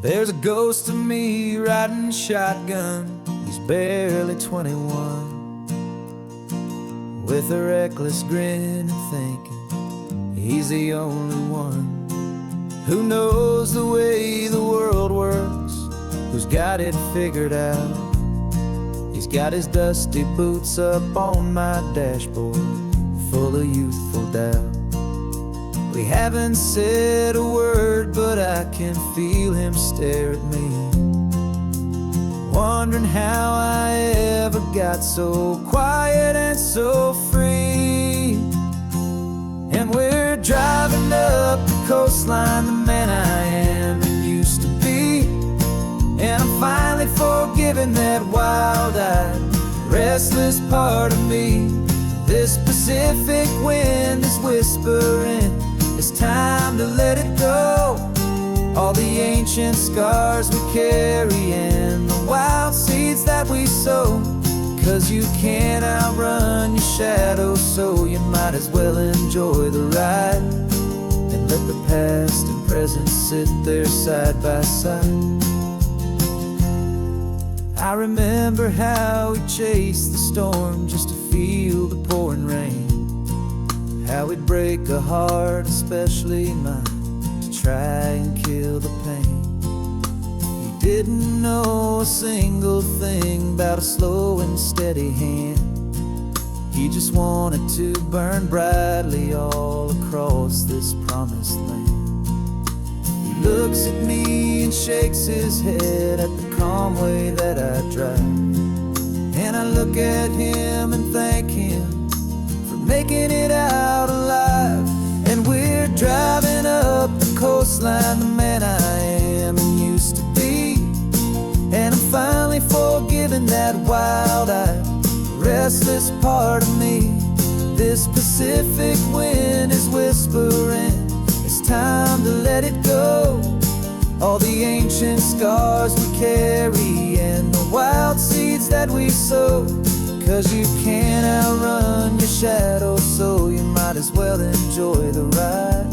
There's a ghost of me riding shotgun. He's barely 21, with a reckless grin and thinking he's the only one who knows the way the world works, who's got it figured out. He's got his dusty boots up on my dashboard, full of youthful doubt. We haven't said a word, but I can feel him stare at me, wondering how I ever got so quiet and so free. And we're driving up the coastline, the man I am and used to be. And I'm finally forgiving that wild-eyed, restless part of me. This Pacific wind is whispering, it's time to let it go. All the ancient scars we carry and the wild seeds that we sow. 'Cause you can't outrun your shadow, so you might as well enjoy the ride and let the past and present sit there side by side. I remember how we chased the storm just to feel the pouring rain, how we'd break a heart, especially mine, to try and kill the pain. He didn't know a single thing about a slow and steady hand. He just wanted to burn brightly all across this promised land. He looks at me and shakes his head at the calm way that I drive, and I look at him and thank him for making it out alive. And we're driving up the coastline, the man I am and used to be. And I'm finally forgiving that wild-eyed, restless part of me. This Pacific wind is whispering, it's time to let it go. All the ancient scars we carry and the wild seeds that we sow. 'Cause you can't outrun your shadow, so you might as well enjoy the ride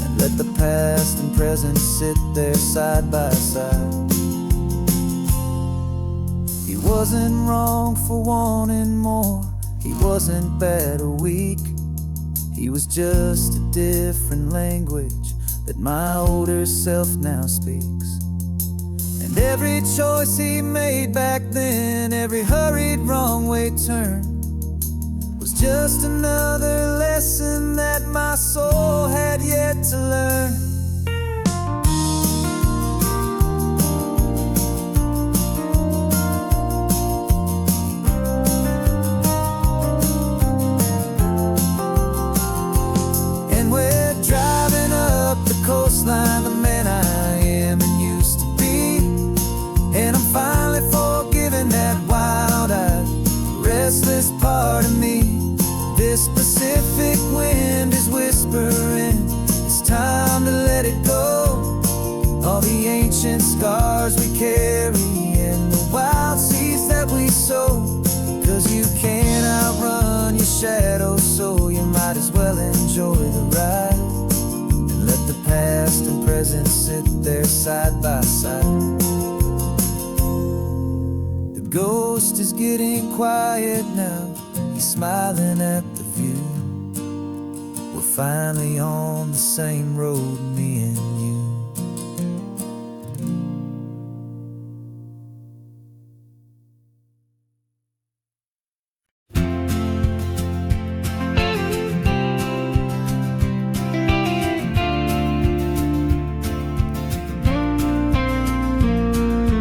and let the past and present sit there side by side. He wasn't wrong for wanting more, he wasn't bad or weak. He was just a different language that my older self now speaks. And every choice he made back then, every hurried wrong way turn, was just another lesson that my soul had yet to learn. And we're driving up the coastline, the man I am and used to be. And I'm finally forgiving that wild-eyed, restless part of me. This Pacific wind is whispering, it's time to let it go. All the ancient scars we carry and the wild seeds that we sow. 'Cause you can't outrun your shadow, so you might as well enjoy the ride and let the past and present sit there side by side. The ghost is getting quiet now, he's smiling at the view. We're finally on the same road, me and you.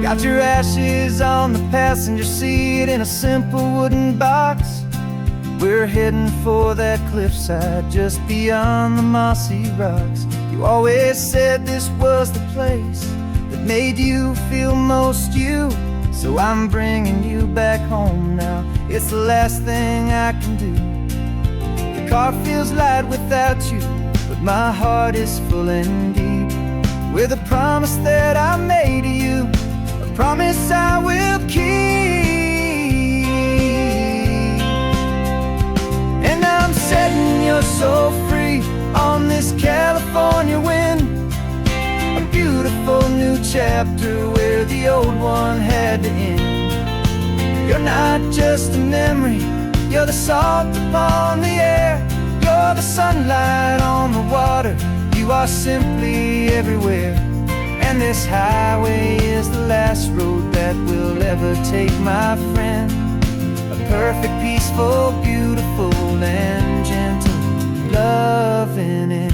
Got your ashes on the passenger seat in a simple wooden box. We're heading for that cliffside just beyond the mossy rocks. You always said this was the place that made you feel most you. So I'm bringing you back home now, it's the last thing I can do. The car feels light without you, but my heart is full and deep with a promise that I made to you, a promise I will keep. And I'm setting your soul free on this California wind, a beautiful new chapter where the old one had to end. You're not just a memory, you're the salt upon the air. You're the sunlight on the water, you are simply everywhere. And this highway is the last road that we'll ever take, my friend. A perfect, peaceful, beautiful, and gentle, loving end.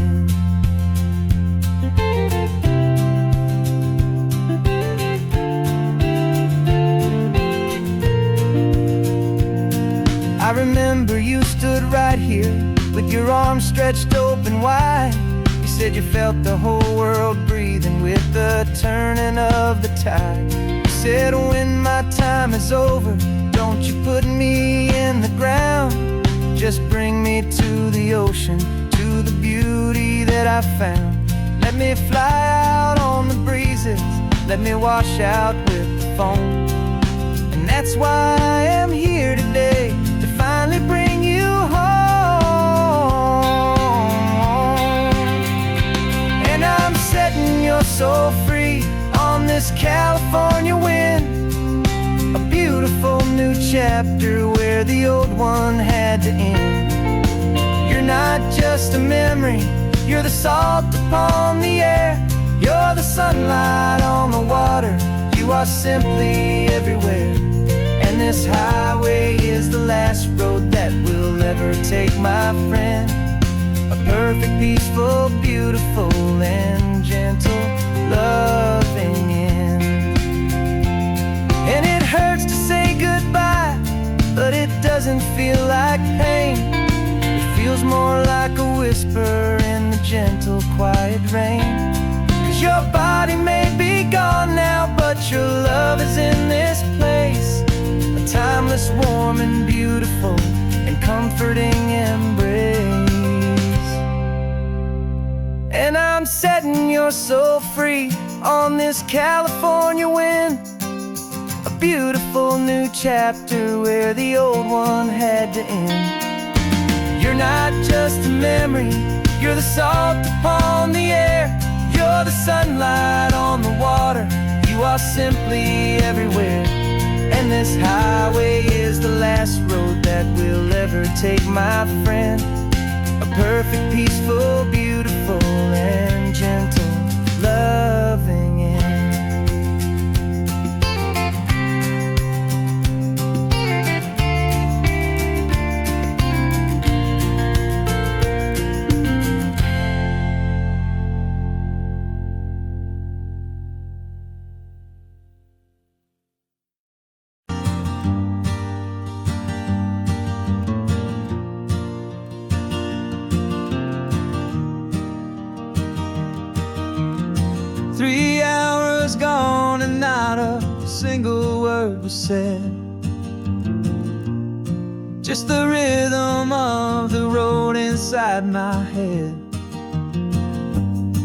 I remember you stood right here with your arms stretched open wide. You said you felt the whole world breathing with the turning of the tide. You said, when my time is over, don't you put me in the ground. Just bring me to the ocean, to the beauty that I found. Let me fly out on the breezes, let me wash out with the foam. And that's why I am here today, to finally bring you home. And I'm setting your soul free on this California wind. A beautiful new chapter where the old one had to end. You're not just a memory, you're the salt upon the air. You're the sunlight on the water, you are simply everywhere. And this highway is the last road that we'll ever take, my friend. A perfect, peaceful, beautiful, and gentle, loving end. And it hurts to say goodbye, but it doesn't feel like pain. It feels more like a whisper in the gentle, quiet rain. 'Cause your body may be gone now, but your love is in this place. A timeless, warm, and beautiful, and comforting embrace. And I'm setting your soul free on this California wind. A beautiful new chapter where the old one had to end. You're not just a memory, you're the salt upon the air. You're the sunlight on the water, you are simply everywhere. And this highway is the last road that we'll ever take, my friend. A perfect, peaceful, beautiful, and gentle, loving end. Gone and not a single word was said. Just the rhythm of the road inside my head.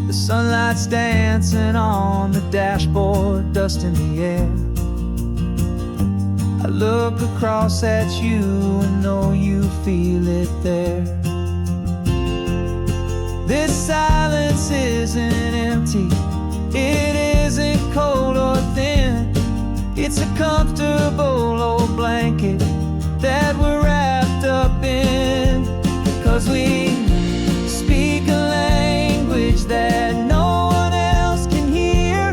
The sunlight's dancing on the dashboard, dust in the air. I look across at you and know you feel it there. This silence isn't empty, it isn't cold or thin. It's a comfortable old blanket that we're wrapped up in. 'Cause we speak a language that no one else can hear.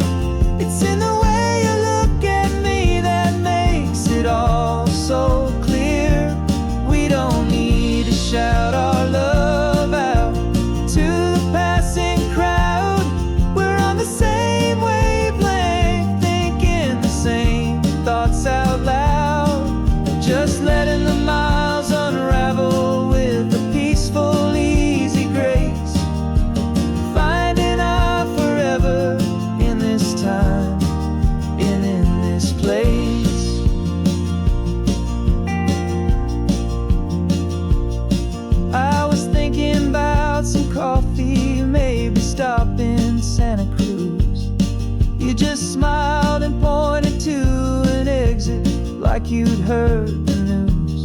It's in the way you look at me that makes it all so clear. We don't need to shout our love out to the passing crowd. We're on the same wavelength, thinking the same thoughts out loud. Just letting the miles unravel with a peaceful, easy grace. Finding our forever in this time and in this place. I was thinking about some coffee, maybe stop in Santa Cruz. You just smiled and pointed to an exit like you'd heard the news.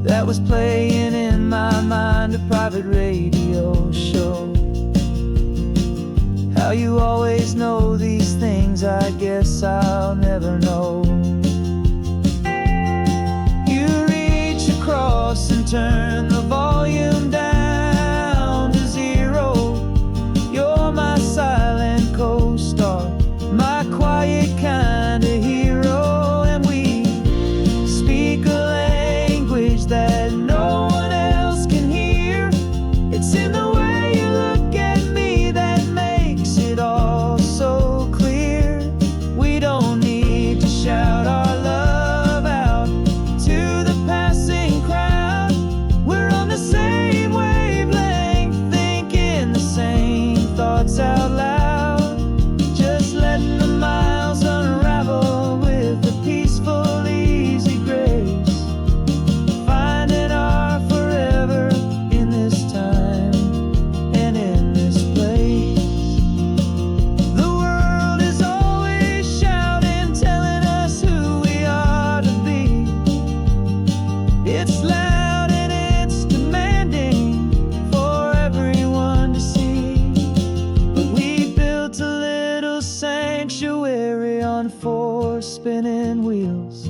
That was playing in my mind, a private radio show. How you always know these things, I guess I'll never know. You reach across and turn the volume down to zero. You're my silent co-star, my quiet kind of hero. And we speak a language that no one else can hear. It's in the way you look at me that makes it all so clear. We don't need to shout our love out to the passing crowd. We're on the same wavelength, thinking the same thoughts out loud. Just letting the miles unravel with a peaceful, easy grace. Finding our forever in this time and in this place. The world is always shouting, telling us who we are to be. It's loud and it's demanding for everyone to see. But we built a little sanctuary on four spinning wheels,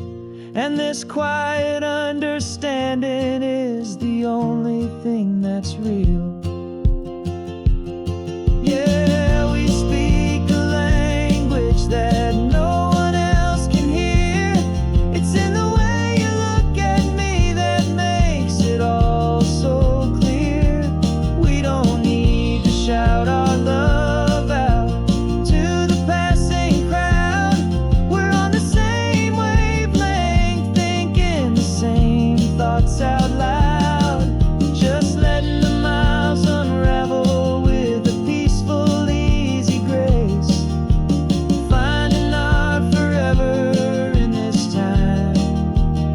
and this quiet understanding is the only thing that's real. Yeah, we speak a language that no one else can hear. It's in the way you look at me that makes it all so clear. We don't need to shout our love out to the passing crowd. We're on the same wavelength, thinking the same thoughts out loud. Just letting the miles unravel with a peaceful, easy grace. Finding our forever in this time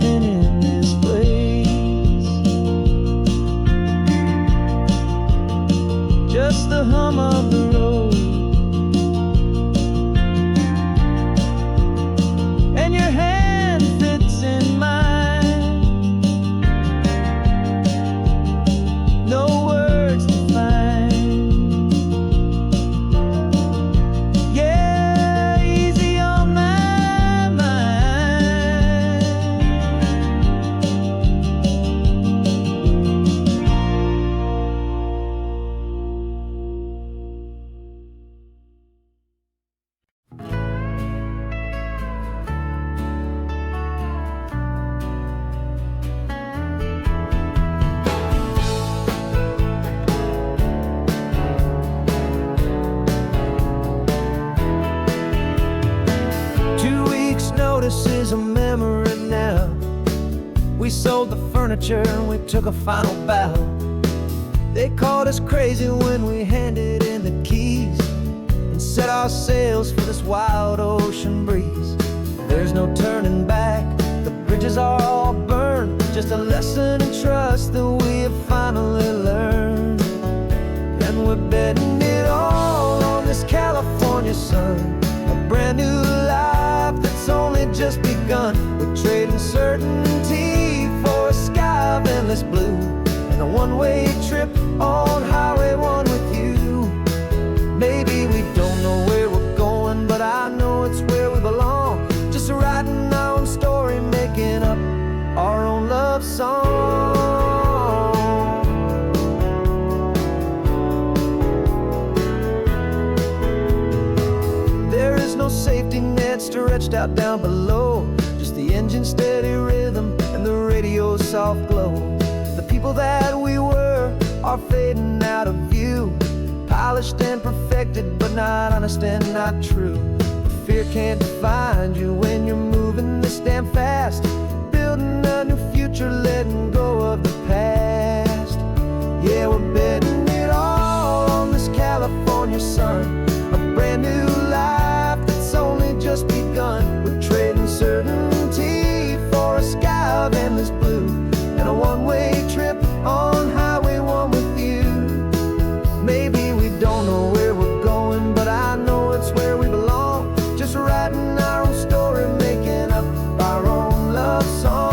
and in this place. Just the hum of the road and your hand fits in mine. No words to find. Yeah, easy on my mind. Notice is a memory now. We sold the furniture and we took a final bow. They called us crazy when we handed in the keys and set our sails for this wild ocean breeze. There's no turning back, the bridges are all burned. Just a lesson in trust that we have finally learned. And we're betting it all on this California sun, a brand new life that's only just begun. We're trading certainty for a sky of endless blue and a one-way trip on Highway 1 with you. Maybe we don't know where we're going, but I know it's where we belong. Just writing our own story, making up our own love song. There is no safety net stretched out down below, just the engine's steady rhythm and the radio's soft glow. The people that we were are fading out of view, polished and perfected, but not honest and not true. Fear can't find you when you're moving this damn fast, building a new future, letting go of the past. Yeah, we're betting it all on this California sun, a brand new life that's only just begun. We're trading certainty for a sky of endless blue and a one-way trip on Highway 1 with you. Maybe we don't know where we're going, but I know it's where we belong. Just writing our own story, making up our own love song.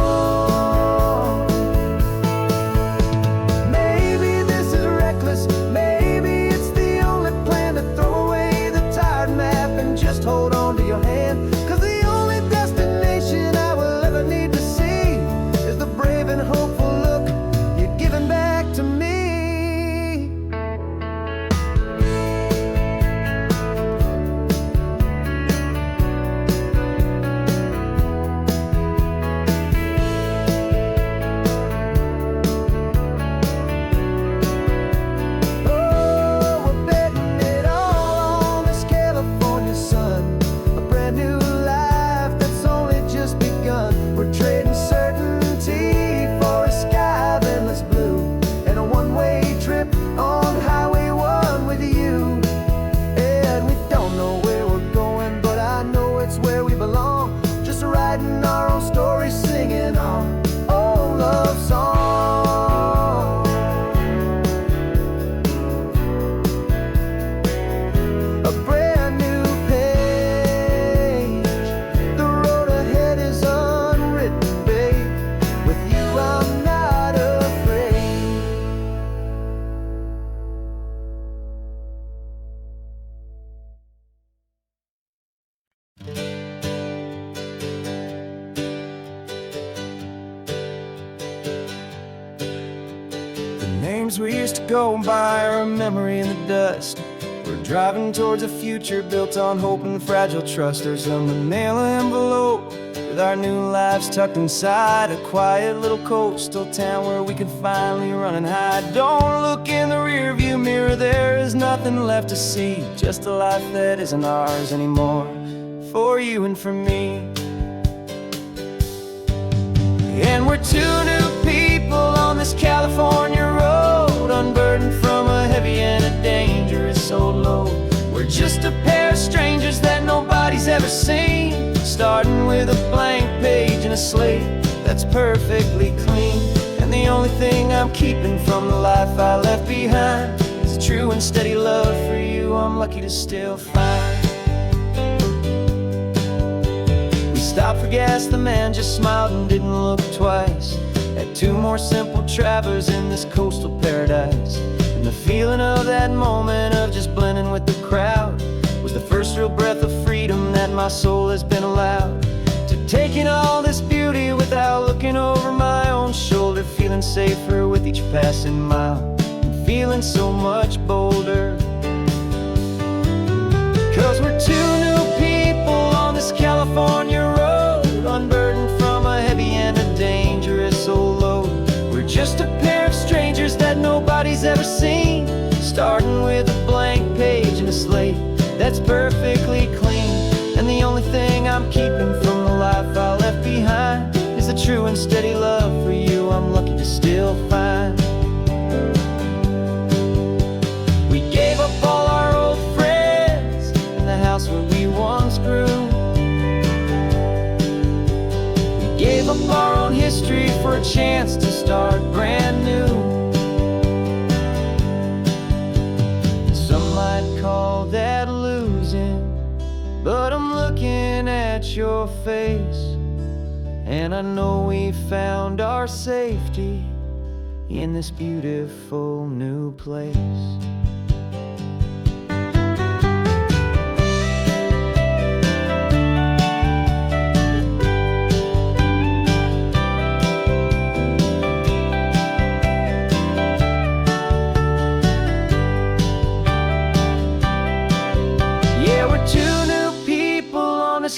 names we used to go by are a memory in the dust. We're driving towards a future built on hope and fragile trust. There's a manila envelope with our new lives tucked inside, a quiet little coastal town where we could finally run and hide. Don't look in the rearview mirror, there is nothing left to see, just a life that isn't ours anymore, for you and for me. And we're two new people on this California road, unburdened from a heavy and a dangerous old load. We're just a pair of strangers that nobody's ever seen, starting with a blank page and a slate that's perfectly clean. And the only thing I'm keeping from the life I left behind is a true and steady love for you I'm lucky to still find. We stopped for gas, the man just smiled and didn't look twice. Had two more simple travelers in this coastal paradise. And the feeling of that moment of just blending with the crowd was the first real breath of freedom that my soul has been allowed to take in all this beauty without looking over my own shoulder, feeling safer with each passing mile and feeling so much bolder. 'Cause we're two new people on this California road, unburdened from a heavy and a dangerous old load. We're just a pair of strangers that nobody's ever seen, starting with a blank page and a slate that's perfectly clean. And the only thing I'm keeping from the life I left behind is a true and steady love for you I'm lucky to still find. We gave up all our old friends in the house where we once grew. We gave up our own history for a chance to start brand new. Some might call that losing, but I'm looking at your face, and I know we found our safety in this beautiful new place.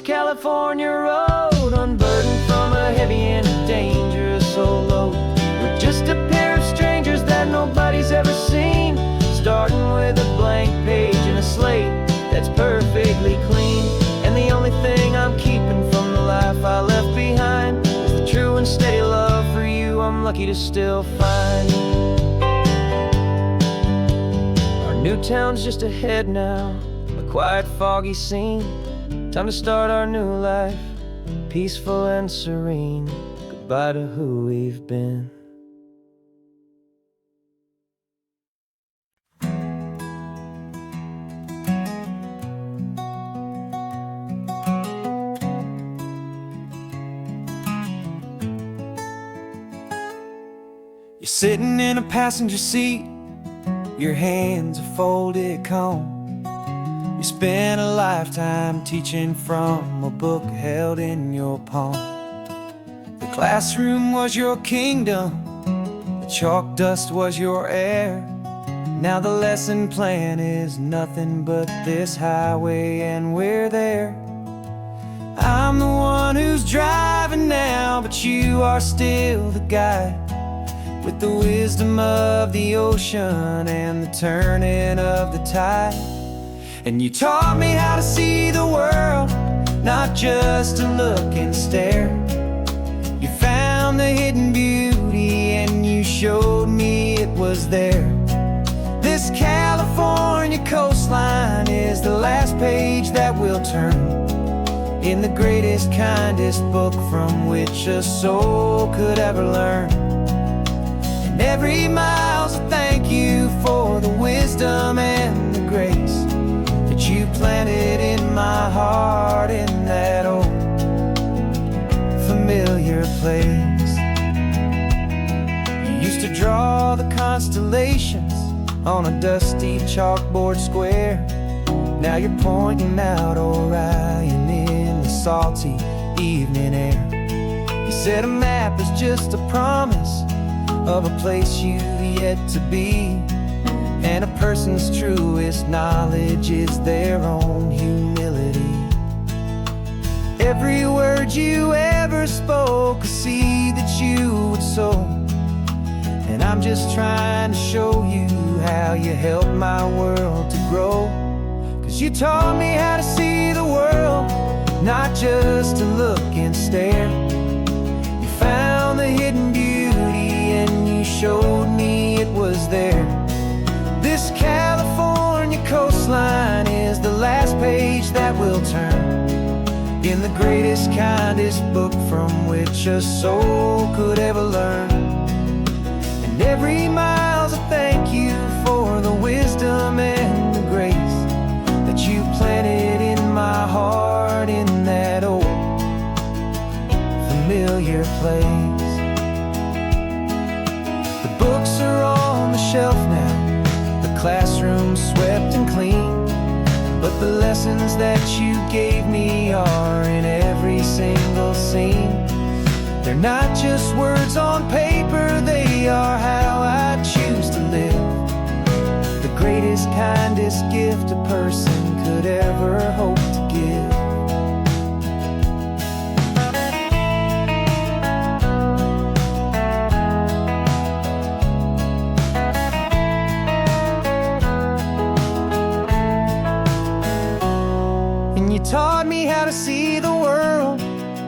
California road, unburdened from a heavy and a dangerous old load. We're just a pair of strangers that nobody's ever seen, starting with a blank page and a slate that's perfectly clean. And the only thing I'm keeping from the life I left behind is the true and steady love for you I'm lucky to still find. Our new town's just ahead now, a quiet foggy scene. Time to start our new life, peaceful and serene. Goodbye to who we've been. You're sitting in a passenger seat, your hands are folded calm. You spent a lifetime teaching from a book held in your palm. The classroom was your kingdom, the chalk dust was your air. Now the lesson plan is nothing but this highway and we're there. I'm the one who's driving now, but you are still the guide, with the wisdom of the ocean and the turning of the tide. And you taught me how to see the world, not just to look and stare. You found the hidden beauty and you showed me it was there. This California coastline is the last page that we'll turn in the greatest, kindest book from which a soul could ever learn. And every mile's a thank you for the wisdom and the grace you planted in my heart in that old familiar place. You used to draw the constellations on a dusty chalkboard square. Now you're pointing out Orion in the salty evening air. You said a map is just a promise, of a place you've yet to be. And a person's truest knowledge is their own humility. Every word you ever spoke, a seed that you would sow. And I'm just trying to show you how you helped my world to grow. 'Cause you taught me how to see the world, not just to look and stare. You found the hidden beauty and you showed me it was there. This California coastline is the last page that we'll turn in the greatest, kindest book from which a soul could ever learn. And every mile's a thank you for the wisdom and the grace that you planted in my heart in that old familiar place. The books are on the shelf now, classroom swept and clean, but the lessons that you gave me are in every single scene. They're not just words on paper, they are how I choose to live. The greatest, kindest gift a person could ever hope to give. Taught me how to see the world,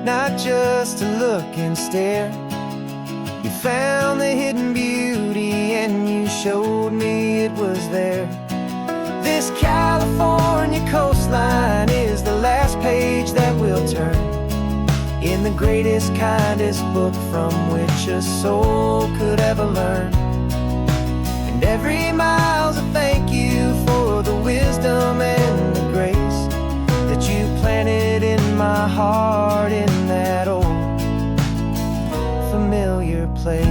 not just to look and stare. You found the hidden beauty and you showed me it was there. This California coastline is the last page that we'll turn in the greatest, kindest book from which a soul could ever learn. And every mile's a thank you for the wisdom and the grace that you planted in my heart in that old familiar place.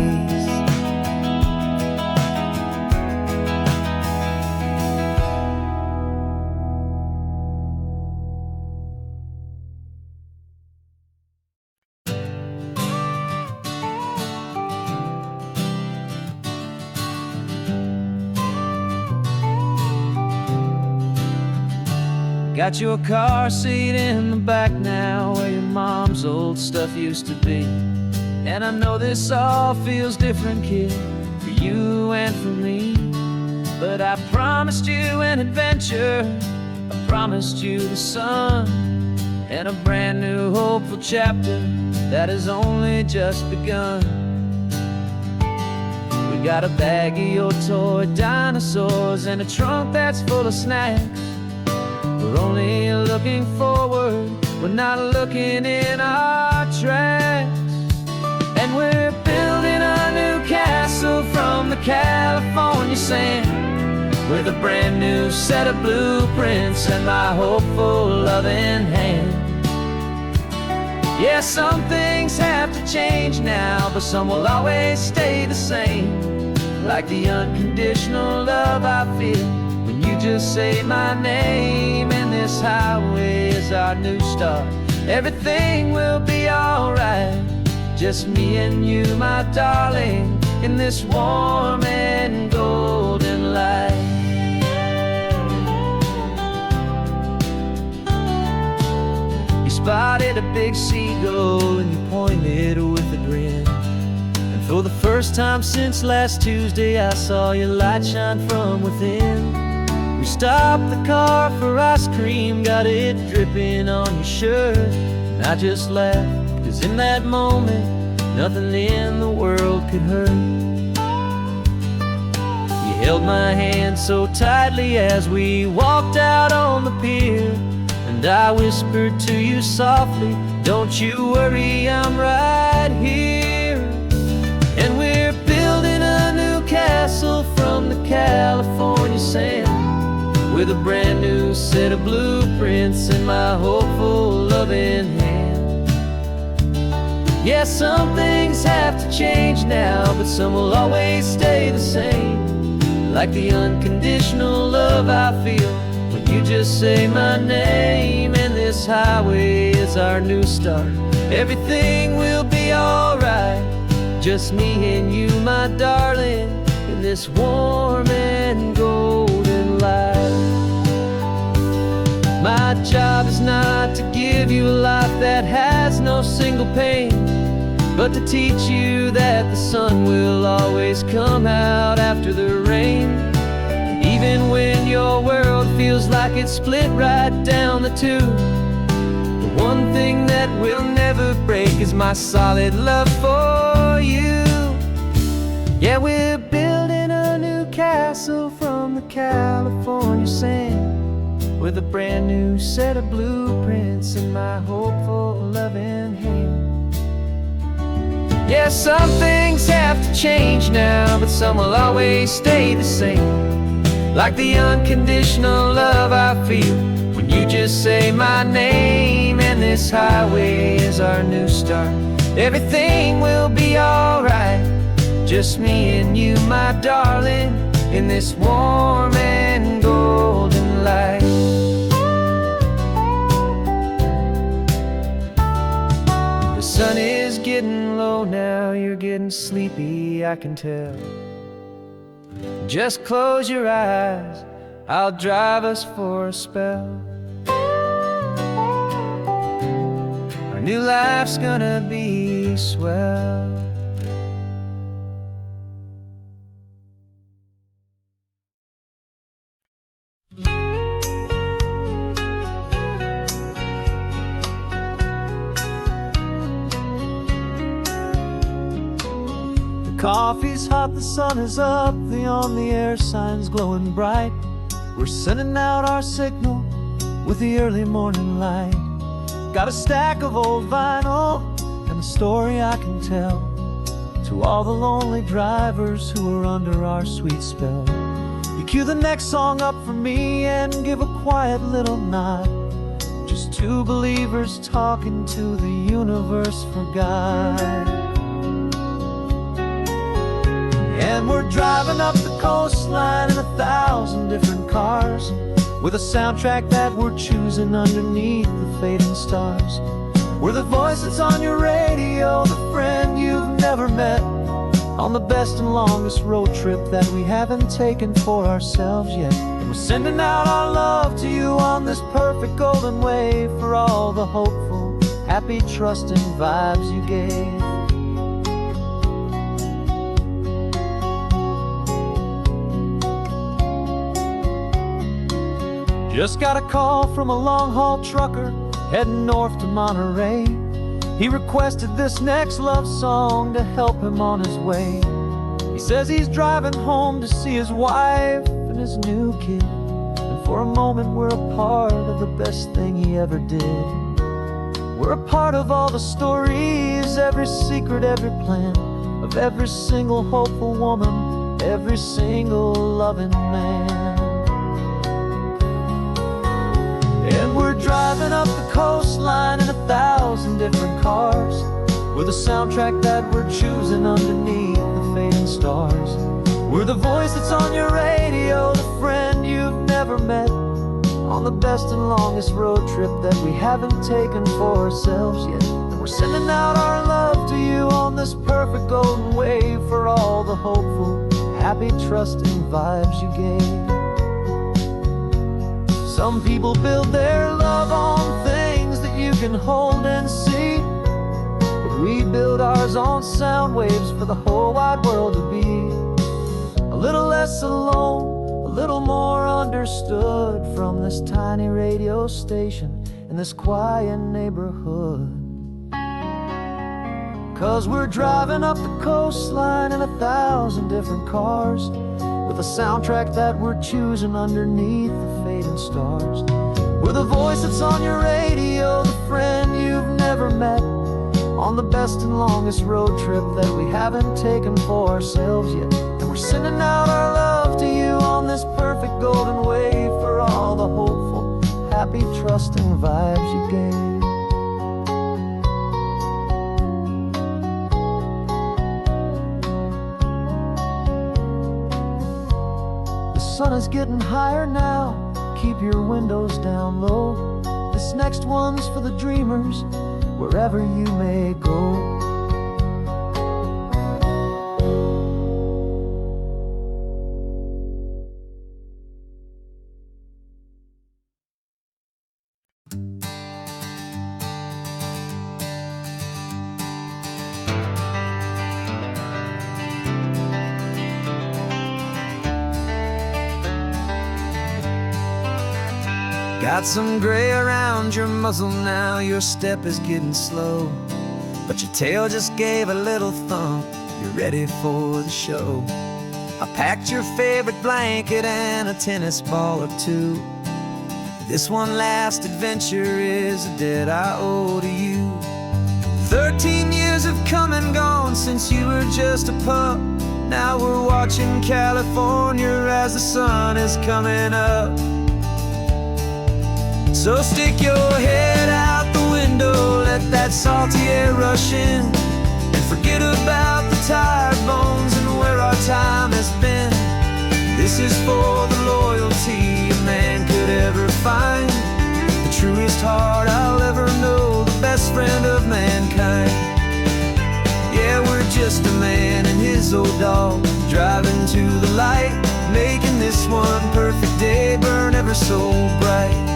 Got your car seat in the back now, where your mom's old stuff used to be. And I know this all feels different, kid, for you and for me. But I promised you an adventure, I promised you the sun, and a brand new hopeful chapter that has only just begun. We got a bag of your toy dinosaurs and a trunk that's full of snacks. We're only looking forward, we're not looking in our tracks. And we're building a new castle from the California sand, with a brand new set of blueprints and my hopeful loving hand. Yeah, some things have to change now, but some will always stay the same. Like the unconditional love I feel when you just say my name. And this highway is our new start, everything will be alright. Just me and you, my darling, in this warm and golden light. You spotted a big seagull and you pointed with a grin. And for the first time since last Tuesday, I saw your light shine from within. We stopped the car for ice cream, got it dripping on your shirt. And I just laughed, 'cause in that moment, nothing in the world could hurt. You held my hand so tightly as we walked out on the pier, and I whispered to you softly, don't you worry, I'm right here. And we're building a new castle from the California sand, with a brand new set of blueprints in my hopeful loving hand. Yeah, some things have to change now, but some will always stay the same. Like the unconditional love I feel when you just say my name. And this highway is our new start, everything will be alright. Just me and you, my darling, in this warm and golden life. My job is not to give you a life that has no single pain, but to teach you that the sun will always come out after the rain. And even when your world feels like it's split right down the two, the one thing that will never break is my solid love for you. Yeah, we're building a new castle from the California sand, with a brand new set of blueprints in my hopeful, loving hand. Yeah, some things have to change now, but some will always stay the same. Like the unconditional love I feel when you just say my name. And this highway is our new start. Everything will be alright. Just me and you, my darling, in this warm and golden light. The sun is getting low now, you're getting sleepy, I can tell. Just close your eyes, I'll drive us for a spell. Our new life's gonna be swell. Coffee's hot, the sun is up, the on-the-air sign's glowing bright. We're sending out our signal with the early morning light. Got a stack of old vinyl and a story I can tell to all the lonely drivers who are under our sweet spell. You cue the next song up for me and give a quiet little nod. Just two believers talking to the universe for God. And we're driving up the coastline in 1,000 different cars, with a soundtrack that we're choosing underneath the fading stars. We're the voice that's on your radio, the friend you've never met, on the best and longest road trip that we haven't taken for ourselves yet. And we're sending out our love to you on this perfect golden wave, for all the hopeful, happy, trusting vibes you gave. Just got a call from a long-haul trucker heading north to Monterey. He requested this next love song to help him on his way. He says he's driving home to see his wife and his new kid, and for a moment we're a part of the best thing he ever did. We're a part of all the stories, every secret, every plan, of every single hopeful woman, every single loving man. And we're driving up the coastline in 1,000 different cars, with a soundtrack that we're choosing underneath the fading stars. We're the voice that's on your radio, the friend you've never met, on the best and longest road trip that we haven't taken for ourselves yet. And we're sending out our love to you on this perfect golden wave, for all the hopeful, happy, trusting vibes you gave. Some people build their love on things that you can hold and see, but we build ours on sound waves for the whole wide world to be a little less alone, a little more understood, from this tiny radio station in this quiet neighborhood. 'Cause we're driving up the coastline in 1,000 different cars, with a soundtrack that we're choosing underneath the fading stars. We're the voice that's on your radio, the friend you've never met, on the best and longest road trip that we haven't taken for ourselves yet. And we're sending out our love to you on this perfect golden wave, for all the hopeful, happy, trusting vibes you gave. The sun is getting higher now, keep your windows down low. This next one's for the dreamers, wherever you may go. Got some gray around your muzzle now, your step is getting slow, but your tail just gave a little thump, you're ready for the show. I packed your favorite blanket and a tennis ball or two. This one last adventure is a debt I owe to you. 13 years have come and gone since you were just a pup. Now we're watching California as the sun is coming up. So stick your head out the window, let that salty air rush in, and forget about the tired bones and where our time has been. This is for the loyalty a man could ever find, the truest heart I'll ever know, the best friend of mankind. Yeah, we're just a man and his old dog, driving to the light, making this one perfect day burn ever so bright.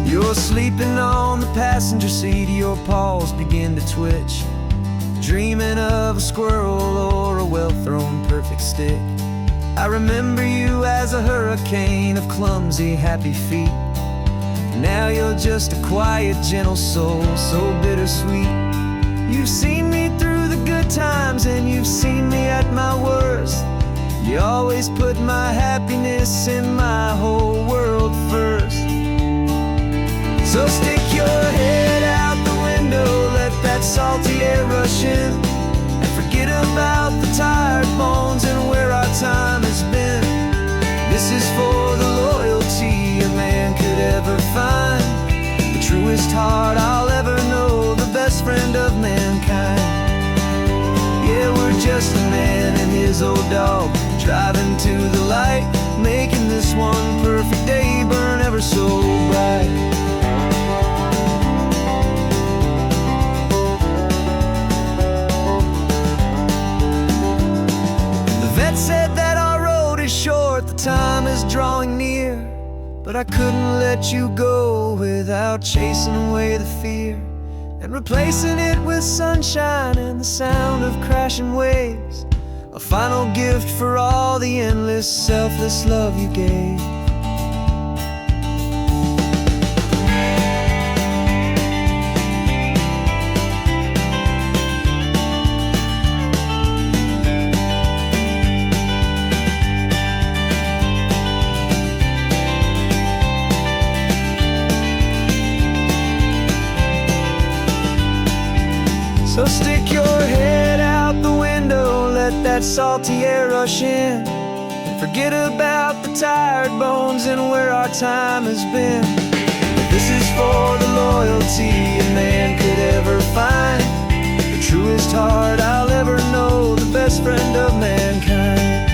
You're sleeping on the passenger seat, your paws begin to twitch, dreaming of a squirrel or a well-thrown perfect stick. I remember you as a hurricane of clumsy, happy feet. Now you're just a quiet, gentle soul, so bittersweet. You've seen me through the good times and you've seen me at my worst. You always put my happiness in my whole world first. So stick your head out the window, let that salty air rush in, and forget about the tired bones and where our time has been. This is for the loyalty a man could ever find, the truest heart I'll ever know, the best friend of mankind. Yeah, we're just a man and his old dog, driving to the light, making this one perfect day burn ever so bright. Said that our road is short, the time is drawing near, but I couldn't let you go without chasing away the fear and replacing it with sunshine and the sound of crashing waves, a final gift for all the endless, selfless love you gave. So stick your head out the window, let that salty air rush in, and forget about the tired bones and where our time has been. This is for the loyalty a man could ever find, the truest heart I'll ever know, the best friend of mankind.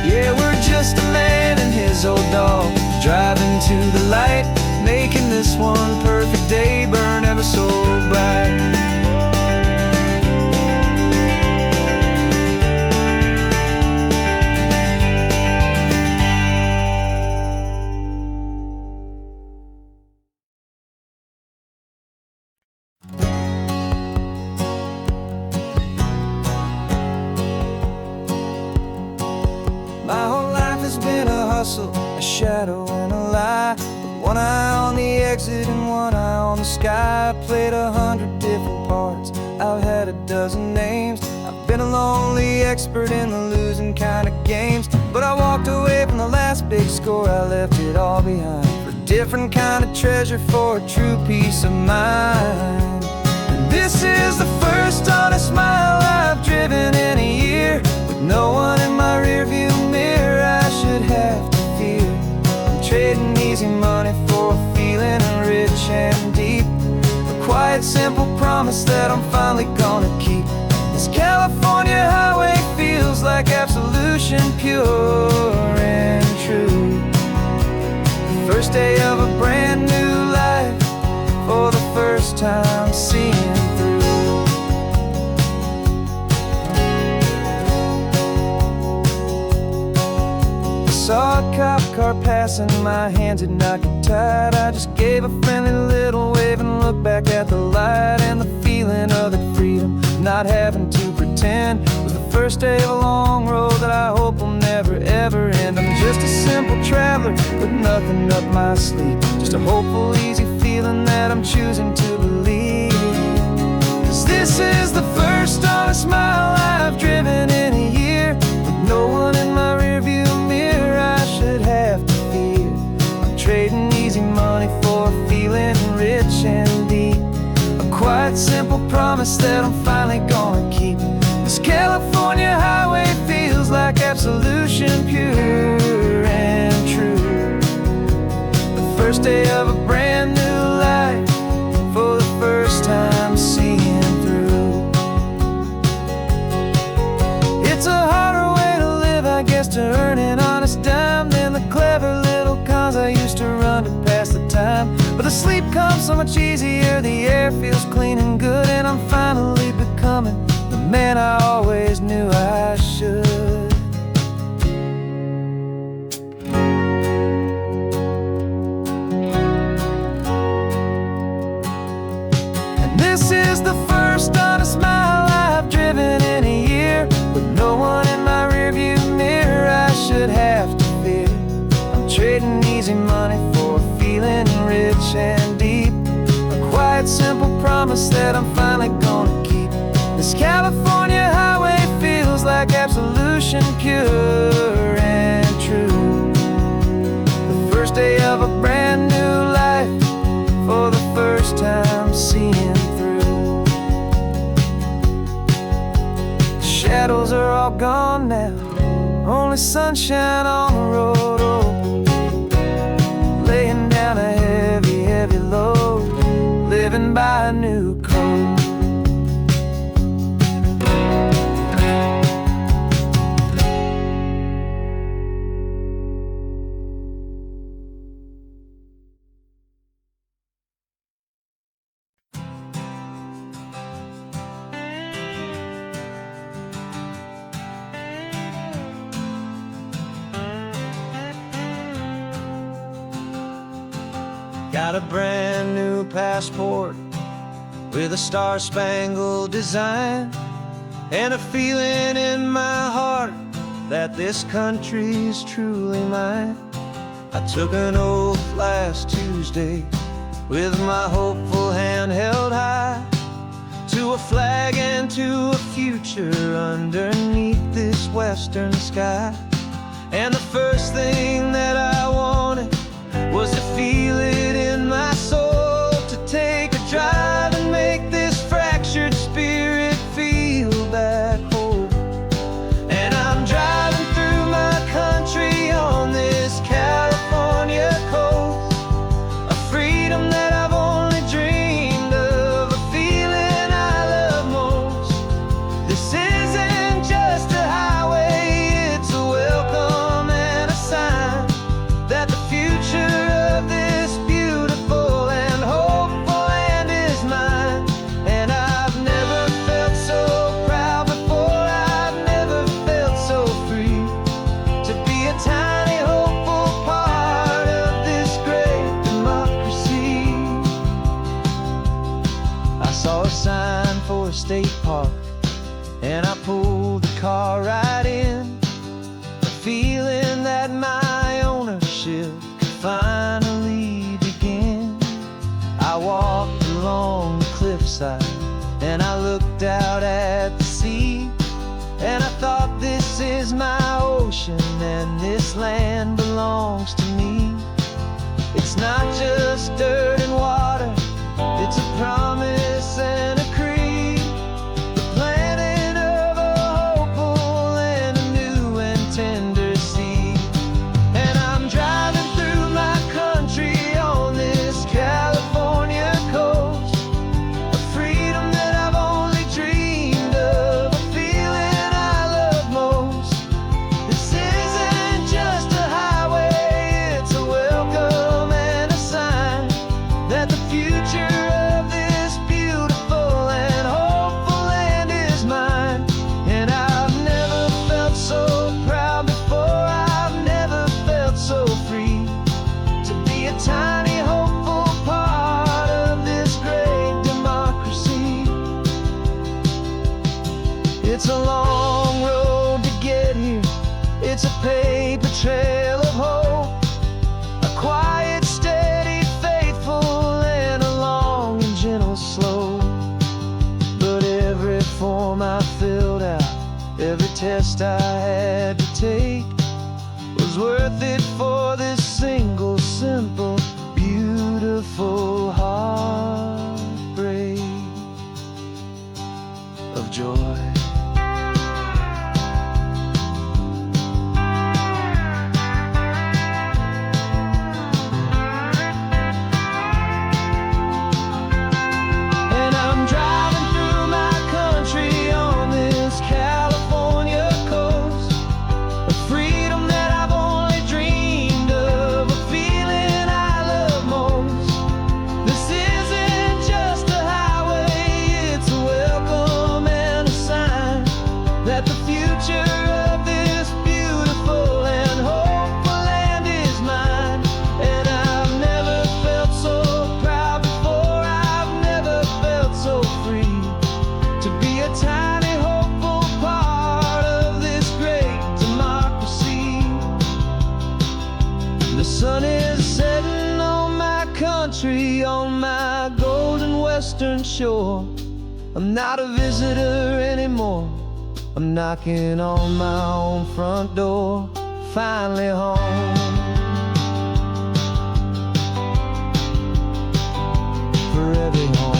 Yeah, we're just a man and his old dog, driving to the light, making this one perfect day burn ever so bright. My whole life has been a hustle, a shadow and a lie, with one eye on the exit and one eye on the sky. I played 100 different parts, I've had a dozen names. I've been a lonely expert in the losing kind of games, but I walked away from the last big score, I left it all behind for a different kind of treasure, for a true peace of mind. And this is the first honest mile I've driven in a year, with no one in my rearview mirror I should have to fear. I'm trading easy money for a feeling rich and deep, a quiet, simple promise that I'm finally gonna keep. This California highway feels like absolution, pure and true. The first day of a brand new life, for the first time seeing through. Saw a cop car passing, my hands had not got tied. I just gave a friendly little wave and looked back at the light, and the feeling of the freedom, not having to pretend, was the first day of a long road that I hope will never ever end. I'm just a simple traveler with nothing up my sleeve. Just a hopeful, easy feeling that I'm choosing to believe. 'Cause this is the first honest mile I've driven in a year, with no one in my rearview mirror I should have to fear. I'm trading easy money for a feeling rich and deep, a quiet, simple promise that I'm finally gonna keep. This California highway feels like absolution, pure and true. The first day of a brand new life, for the first time seeing through. It's a harder way to live, I guess, to earn an honest dime than the clever little cons I used to run to pass the time. But the sleep comes so much easier, the air feels clean and good, and I'm finally becoming the man I always knew I should. And this is the first honest mile I've driven in a year, with no one in my rearview mirror I should have to fear. I'm trading easy money for a feeling rich and deep, a quiet, simple promise that I'm finally gonna keep. This California highway feels like absolution, pure and true. The first day of a brand new life, for the first time seeing through. The shadows are all gone now, only sunshine on the road. Oh, laying down a heavy, heavy load, living by a new code. Got a brand new passport with a star-spangled design, and a feeling in my heart that this country's truly mine. I took an oath last Tuesday with my hopeful hand held high, to a flag and to a future underneath this western sky. And the first thing that I wanted was to feel it in my soul, to take a drive and make this fractured spirit feel back home. And I'm driving through my country on this California coast, a freedom that I've only dreamed of, a feeling I love most. This isn't just a highway, it's a welcome and a sign that the future of this beautiful and hopeful land is mine. And I've never felt so proud before, I've never felt so free, to be a tiny hopeful part of this great democracy. I saw a sign for a state park, and I pulled the car right in, a feeling that my ownership could finally begin. I walked along the cliffside and I looked out at the sea, and I thought, this is my ocean and this land belongs to me. It's not just dirt and water, it's a promise and a creed, the planting of a hopeful and a new and tender seed. And I'm driving through my country on this California coast, a freedom that I've only dreamed of, a feeling I love most. This isn't just a highway, it's a welcome and a sign test I had to take was worth it for this single, simple, beautiful heartbreak of joy. On my golden western shore, I'm not a visitor anymore. I'm knocking on my own front door, finally home. Forever home.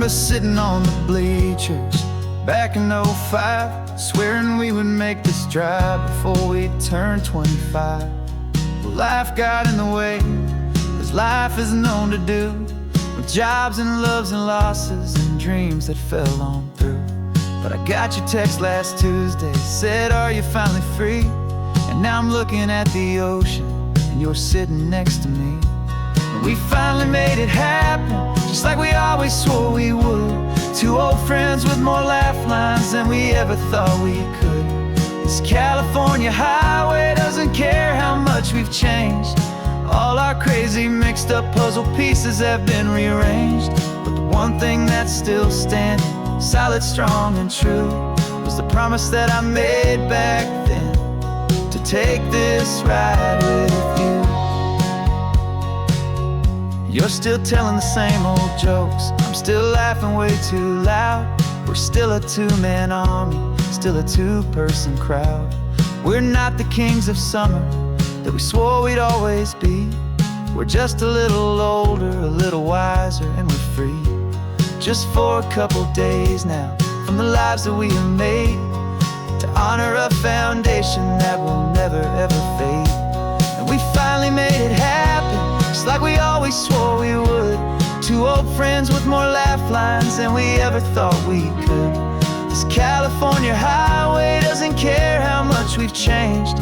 Sitting on the bleachers back in '05, swearing we would make this drive before we turned 25. Well, life got in the way, as life is known to do, with jobs and loves and losses and dreams that fell on through. But I got your text last Tuesday, said, are you finally free? And now I'm looking at the ocean, and you're sitting next to me. And we finally made it happen, just like we always swore we would. Two old friends with more laugh lines than we ever thought we could. This California highway doesn't care how much we've changed. All our crazy mixed up puzzle pieces have been rearranged. But the one thing that's still standing, solid, strong, and true, was the promise that I made back then, to take this ride with you. You're still telling the same old jokes, I'm still laughing way too loud. We're still a two-man army, still a two-person crowd. We're not the kings of summer that we swore we'd always be. We're just a little older, a little wiser, and we're free. Just for a couple days now, from the lives that we have made, to honor a foundation that will never ever fade. And we finally made it happen, just like we always swore we would. Two old friends with more laugh lines than we ever thought we could. This California highway doesn't care how much we've changed.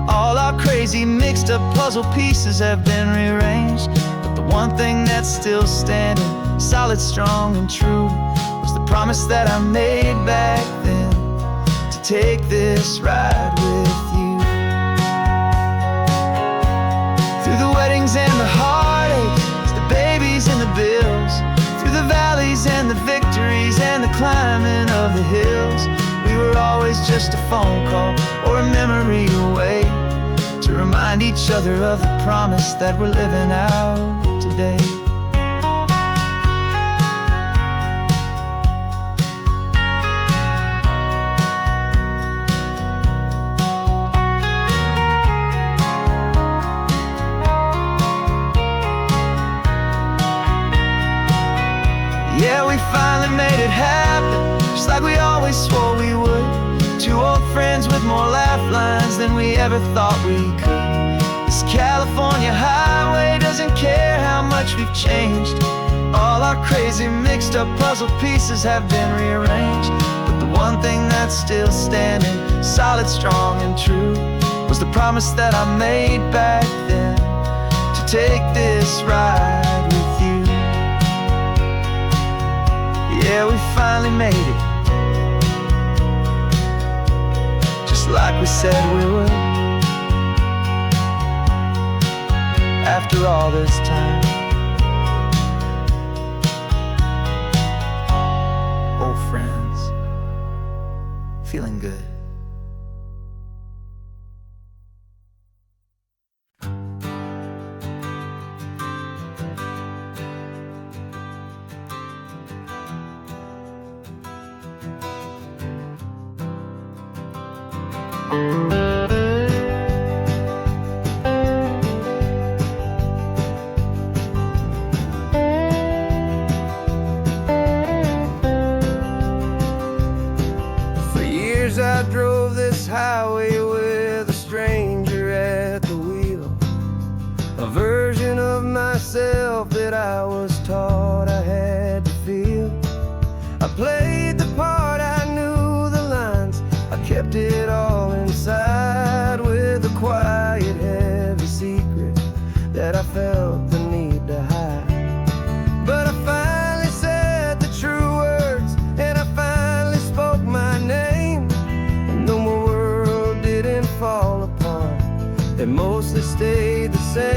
All our crazy mixed up puzzle pieces have been rearranged. But the one thing that's still standing, solid, strong, and true, was the promise that I made back then, to take this ride with you. Through the weddings and the heartaches, the babies and the bills, through the valleys and the victories and the climbing of the hills, we were always just a phone call or a memory away, to remind each other of the promise that we're living out today. Yeah, we finally made it happen, just like we always swore we would. Two old friends with more laugh lines than we ever thought we could. This California highway doesn't care how much we've changed. All our crazy mixed up puzzle pieces have been rearranged. But the one thing that's still standing, solid, strong, and true, was the promise that I made back then, to take this ride with you. Yeah, we finally made it, just like we said we would. After all this time, old friends, feeling good. For years I drove this highway with a stranger at the wheel, a version of myself that I was taught I had to feel. I played the part, I knew the lines, I kept it all inside with a quiet, heavy secret that I felt the need to hide. But I finally said the true words, and I finally spoke my name. And though my world didn't fall apart, it mostly stayed the same.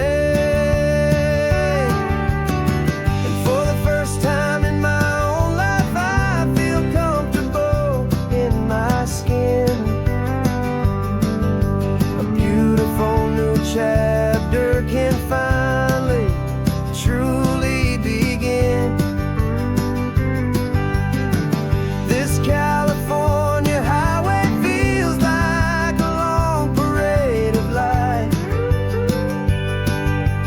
And for the first time in my own life, I feel comfortable in my skin. A beautiful new chapter can finally truly begin. This California highway feels like a long parade of light,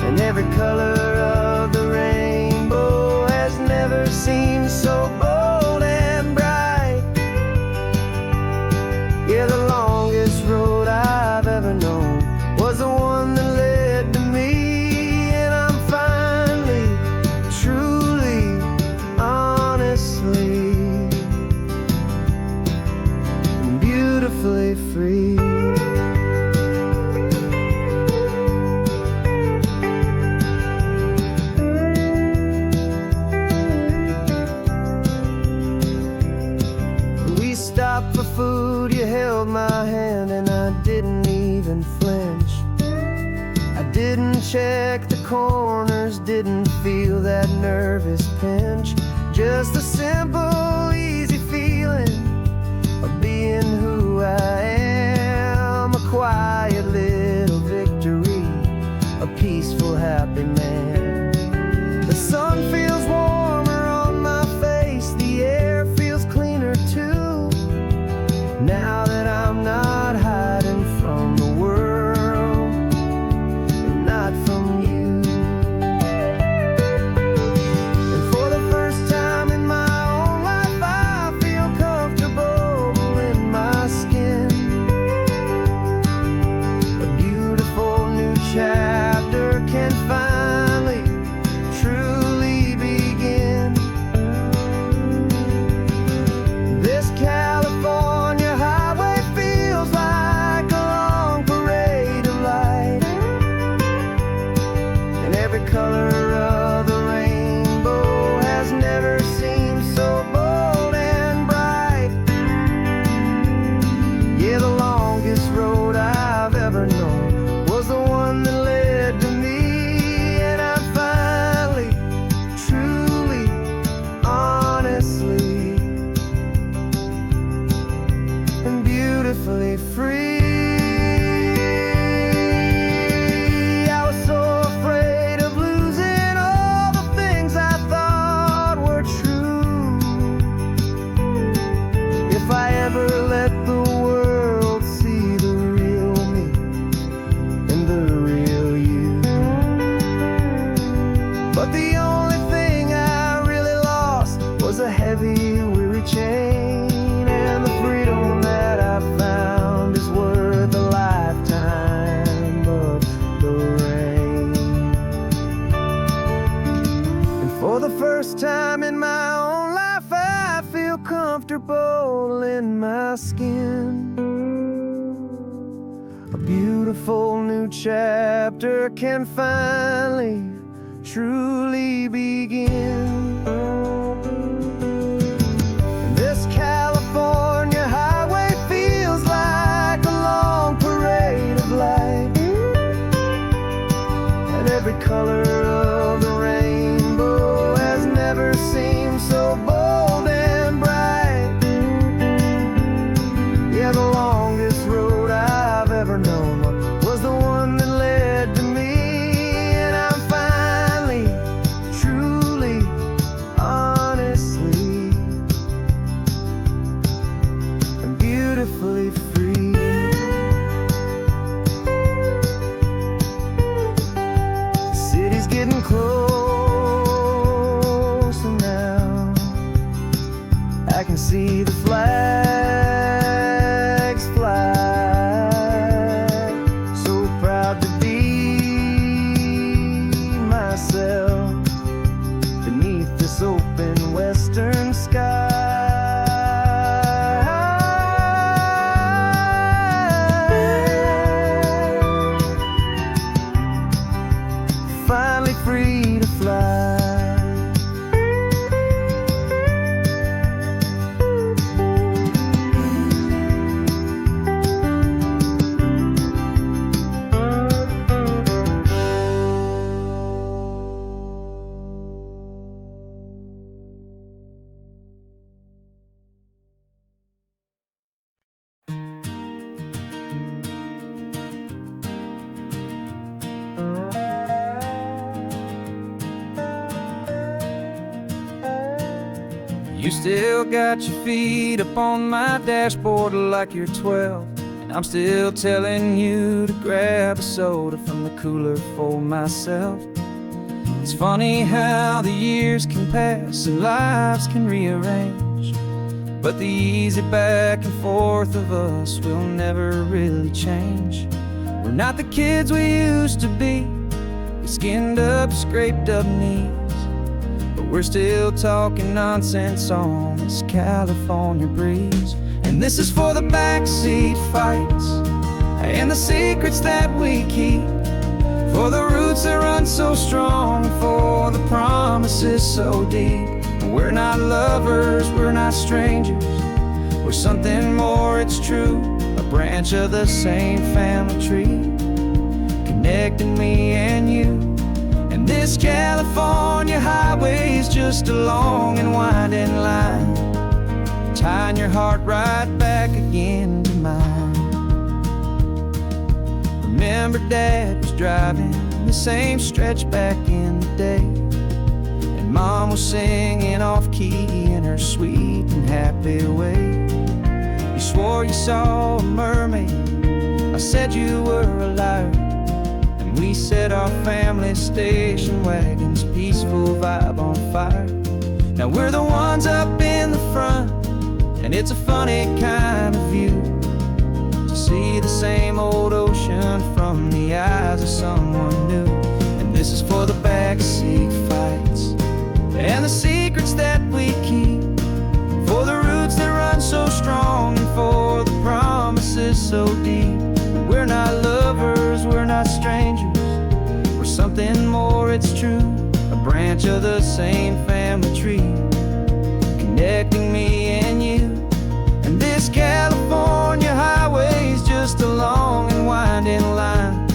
and every color of the rainbow has never seemed so bold and bright. Yeah, the longest road I've ever known was the one that led to me, and I'm finally, truly, honestly, and beautifully free. We stopped for food, you held my hand, and I didn't even flinch. I didn't check the corners, didn't feel that nervous pinch. Just a simple, easy feeling of being who I am. A quiet little victory, a peaceful, happy man. The sun feels warmer on my face, the air feels cleaner too, now that I'm not hiding from the world, and not from you. And for the first time in my own life, I feel comfortable in my skin. A beautiful new chapter can finally truly begin. This California highway feels like a long parade of light, and every color of the rainbow has never seemed so bold and bright. Yeah, the longest road I've ever known was the one that led to me, and I'm finally, truly, honestly, and beautifully free. I was so afraid of losing all the things I thought were true. If I ever let the world see the real me and the real you. But the only thing I really lost was a heavy, weary chain, and the freedom that I found is worth a lifetime of the rain. And for the first time in my own life, I feel comfortable in my skin. A beautiful new chapter can finally truly begin. color of the rainbow has never seemed so bold and bright. Yeah, the longest road I've ever known was the one that led to me. And I'm finally, truly, honestly, and beautifully free. The city's getting closer now. I can see the flags fly. So proud to be myself beneath this open western sky. Finally free to fly. You still got your feet up on my dashboard like you're 12, and I'm still telling you to grab a soda from the cooler for myself. It's funny how the years can pass and lives can rearrange, but the easy back and forth of us will never really change. We're not the kids we used to be, with skinned up, scraped up knees, but we're still talking nonsense on this California breeze. And this is for the backseat fights and the secrets that we keep, for the roots that run so strong, for the promises so deep. We're not lovers, we're not strangers, we're something more, it's true. A branch of the same family tree, connecting me and you. And this California highway is just a long and winding line, tying your heart right back again to mine. Remember Dad was driving the same stretch back in the day, and Mom was singing off-key in her sweet and happy way. You swore you saw a mermaid, I said you were a liar, and we set our family station wagon's peaceful vibe on fire. Now we're the ones up in the front, and it's a funny kind of view to see the same old ocean from the eyes of someone new. And this is for the backseat fights and the secrets that we keep, for the roots that run so strong, and for the promises so deep. We're not lovers, we're not strangers, we're something more, it's true. A branch of the same family tree, connecting me and you. And this California highway is just a long and winding line,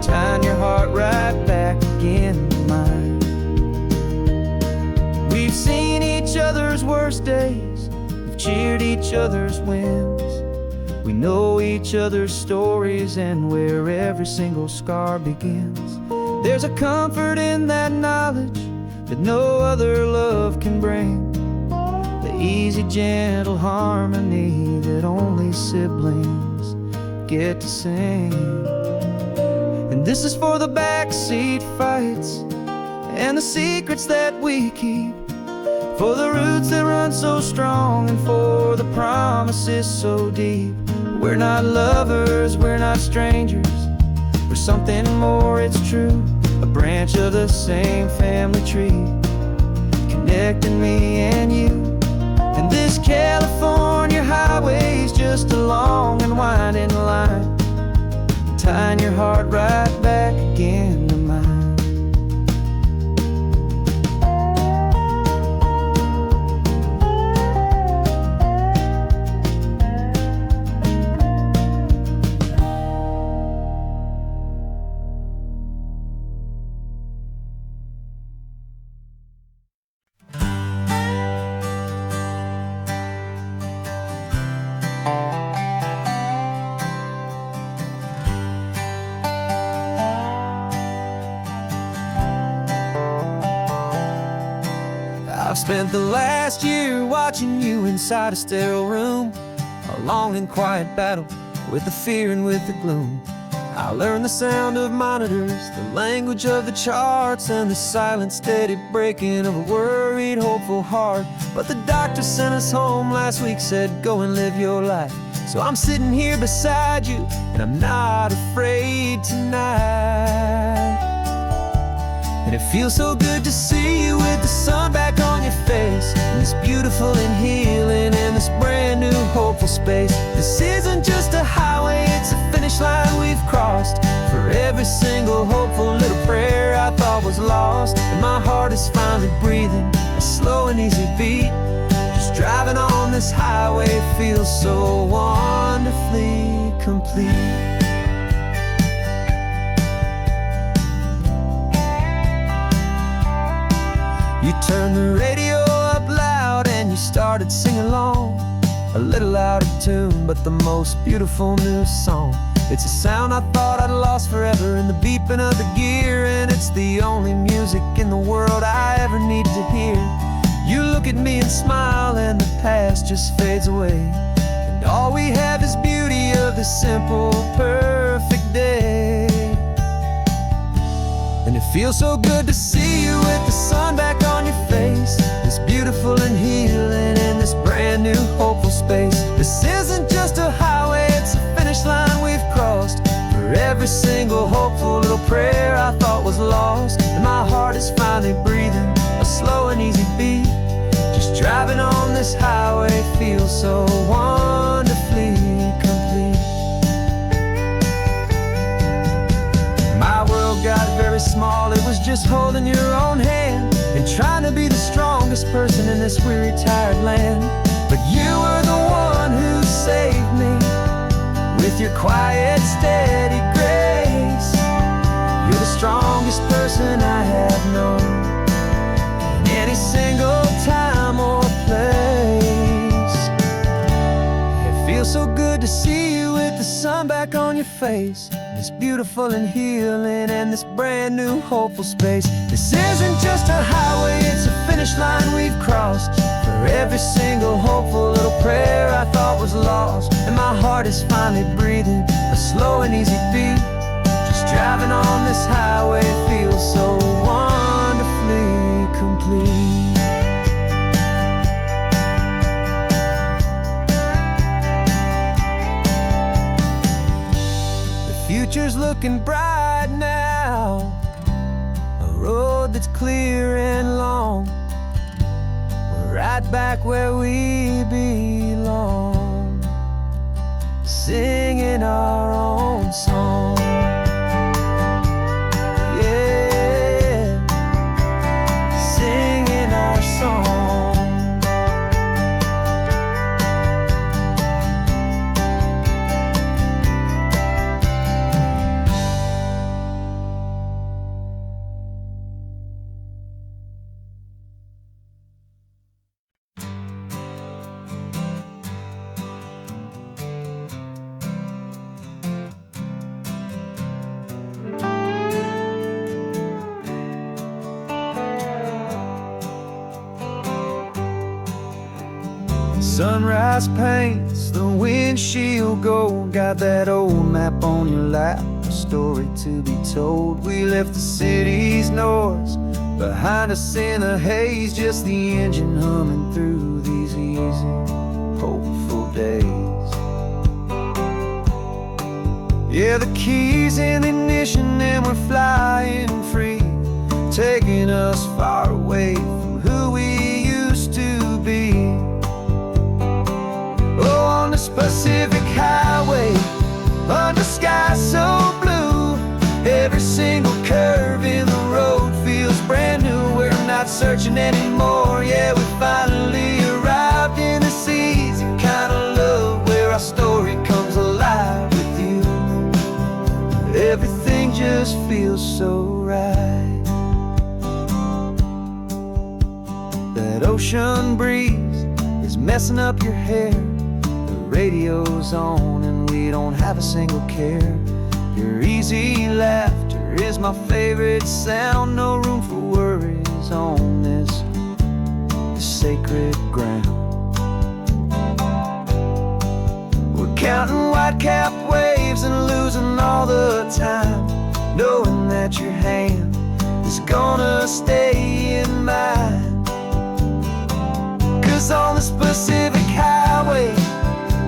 tying your heart right back again to mine. We've seen each other's worst days, we've cheered each other's wins, we know each other's stories and where every single scar begins. There's a comfort in that knowledge that no other love can bring, the easy, gentle harmony that only siblings get to sing. And this is for the backseat fights and the secrets that we keep, for the roots that run so strong, and for the promises so deep. We're not lovers, we're not strangers, we're something more, it's true. A branch of the same family tree, connecting me and you. And this California highway is just a long and winding line, tying your heart right back again to mine. I've spent the last year watching you inside a sterile room, a long and quiet battle with the fear and with the gloom. I learned the sound of monitors, the language of the charts, and the silent, steady breaking of a worried, hopeful heart. But the doctor sent us home last week, said, go and live your life. So I'm sitting here beside you, and I'm not afraid tonight. And it feels so good to see you with the sun back on your face, and this beautiful and healing in this brand new hopeful space. This isn't just a highway, it's a finish line we've crossed. For every single hopeful little prayer I thought was lost, and my heart is finally breathing a slow and easy beat. Just driving on this highway feels so wonderfully complete. You turned the radio up loud and you started singing along, a little out of tune, but the most beautiful new song. It's a sound I thought I'd lost forever in the beeping of the gear, and it's the only music in the world I ever need to hear. You look at me and smile, and the past just fades away, and all we have is beauty of this simple, perfect day. And it feels so good to see you with the sun back on your face, this beautiful and healing in this brand new hopeful space. This isn't just a highway, it's a finish line we've crossed. For every single hopeful little prayer I thought was lost, and my heart is finally breathing a slow and easy beat. Just driving on this highway feels so wonderfully complete. My world got very small, it was just holding your own hand and trying to be the strongest person in this weary, tired land. But you were the one who saved me with your quiet, steady grace. You're the strongest person I have known in any single time or place. It feels so good to see you with the sun back on your face, this beautiful and healing and this brand new hopeful space. This isn't just a highway, it's a finish line we've crossed. For every single hopeful little prayer I thought was lost, and my heart is finally breathing a slow and easy beat. Just driving on this highway feels so wonderfully complete. Future's looking bright now, a road that's clear and long. We're right back where we belong, singing our own song. Yeah, singing our song. Sunrise paints the windshield gold. Got that old map on your lap, a story to be told. We left the city's noise behind us in the haze, just the engine humming through these easy, hopeful days. Yeah, the keys in the ignition and we're flying free, taking us far away from who we used to be. Oh, on this Pacific highway, under sky so blue, every single curve in the road feels brand new. We're not searching anymore, yeah, we finally arrived in this easy kind of love where our story comes alive with you. Everything just feels so right. That ocean breeze is messing up your hair, radio's on and we don't have a single care. Your easy laughter is my favorite sound, no room for worries on this to sacred ground. We're counting white-capped waves and losing all the time, knowing that your hand is gonna stay in mine. 'Cause on this Pacific highway,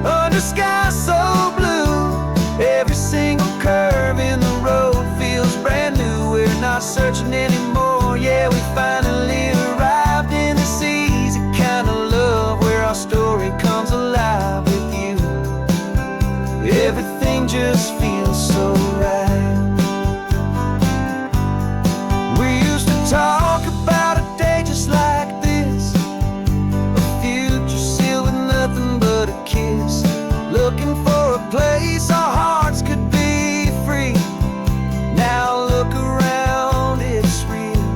under sky so blue, every single curve in the road feels brand new. We're not searching anymore, yeah, we finally arrived in this easy kind of love where our story comes alive with you. Everything just feels so right. We used to talk about a day just like this, a future sealed with nothing but a kiss, looking for a place our hearts could be free. Now look around, it's real.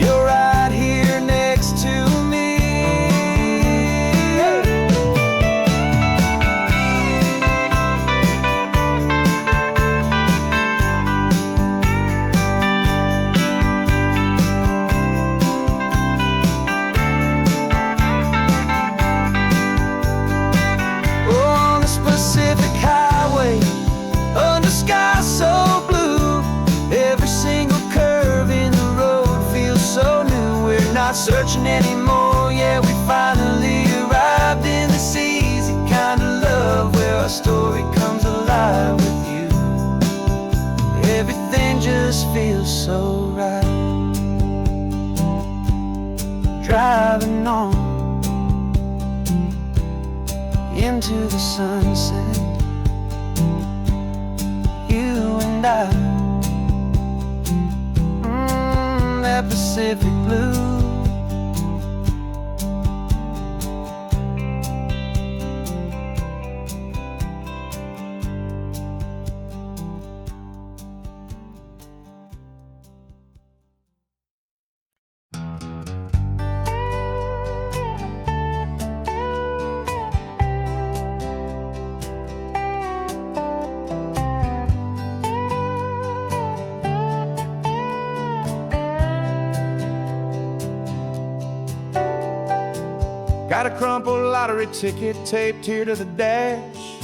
You're right here next to me. On this Pacific highway, under sky so blue, every single curve in the road feels so new. We're not searching anymore, yeah, we finally arrived in this easy kind of love where our story comes alive with you. Everything just feels so right. Driving on into the sunset, you and I, that Pacific blue. Got a crumpled lottery ticket taped here to the dash,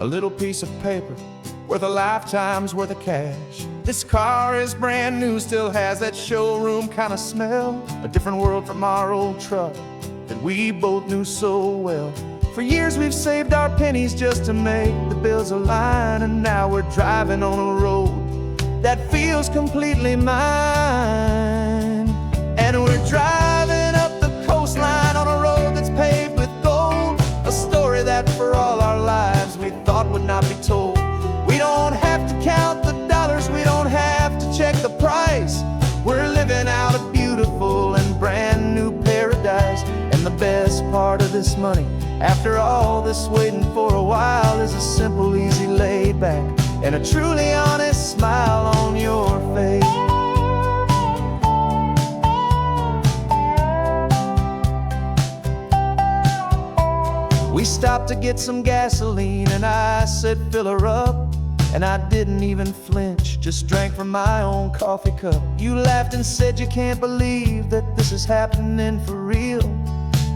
a little piece of paper worth a lifetime's worth of cash. This car is brand new, still has that showroom kind of smell, a different world from our old truck that we both knew so well. For years we've saved our pennies just to make the bills align, and now we're driving on a road that feels completely mine. And we're driving up the coastline on a road that's paved with gold, a story that for all our lives we thought would not be told. We don't have to count the dollars, we don't have to check the price. We're living out a beautiful and brand new paradise. And the best part of this money, after all this waiting for a while, is a simple, easy, laid back, and a truly honest smile on your face. We stopped to get some gasoline and I said fill her up, and I didn't even flinch, just drank from my own coffee cup. You laughed and said you can't believe that this is happening for real.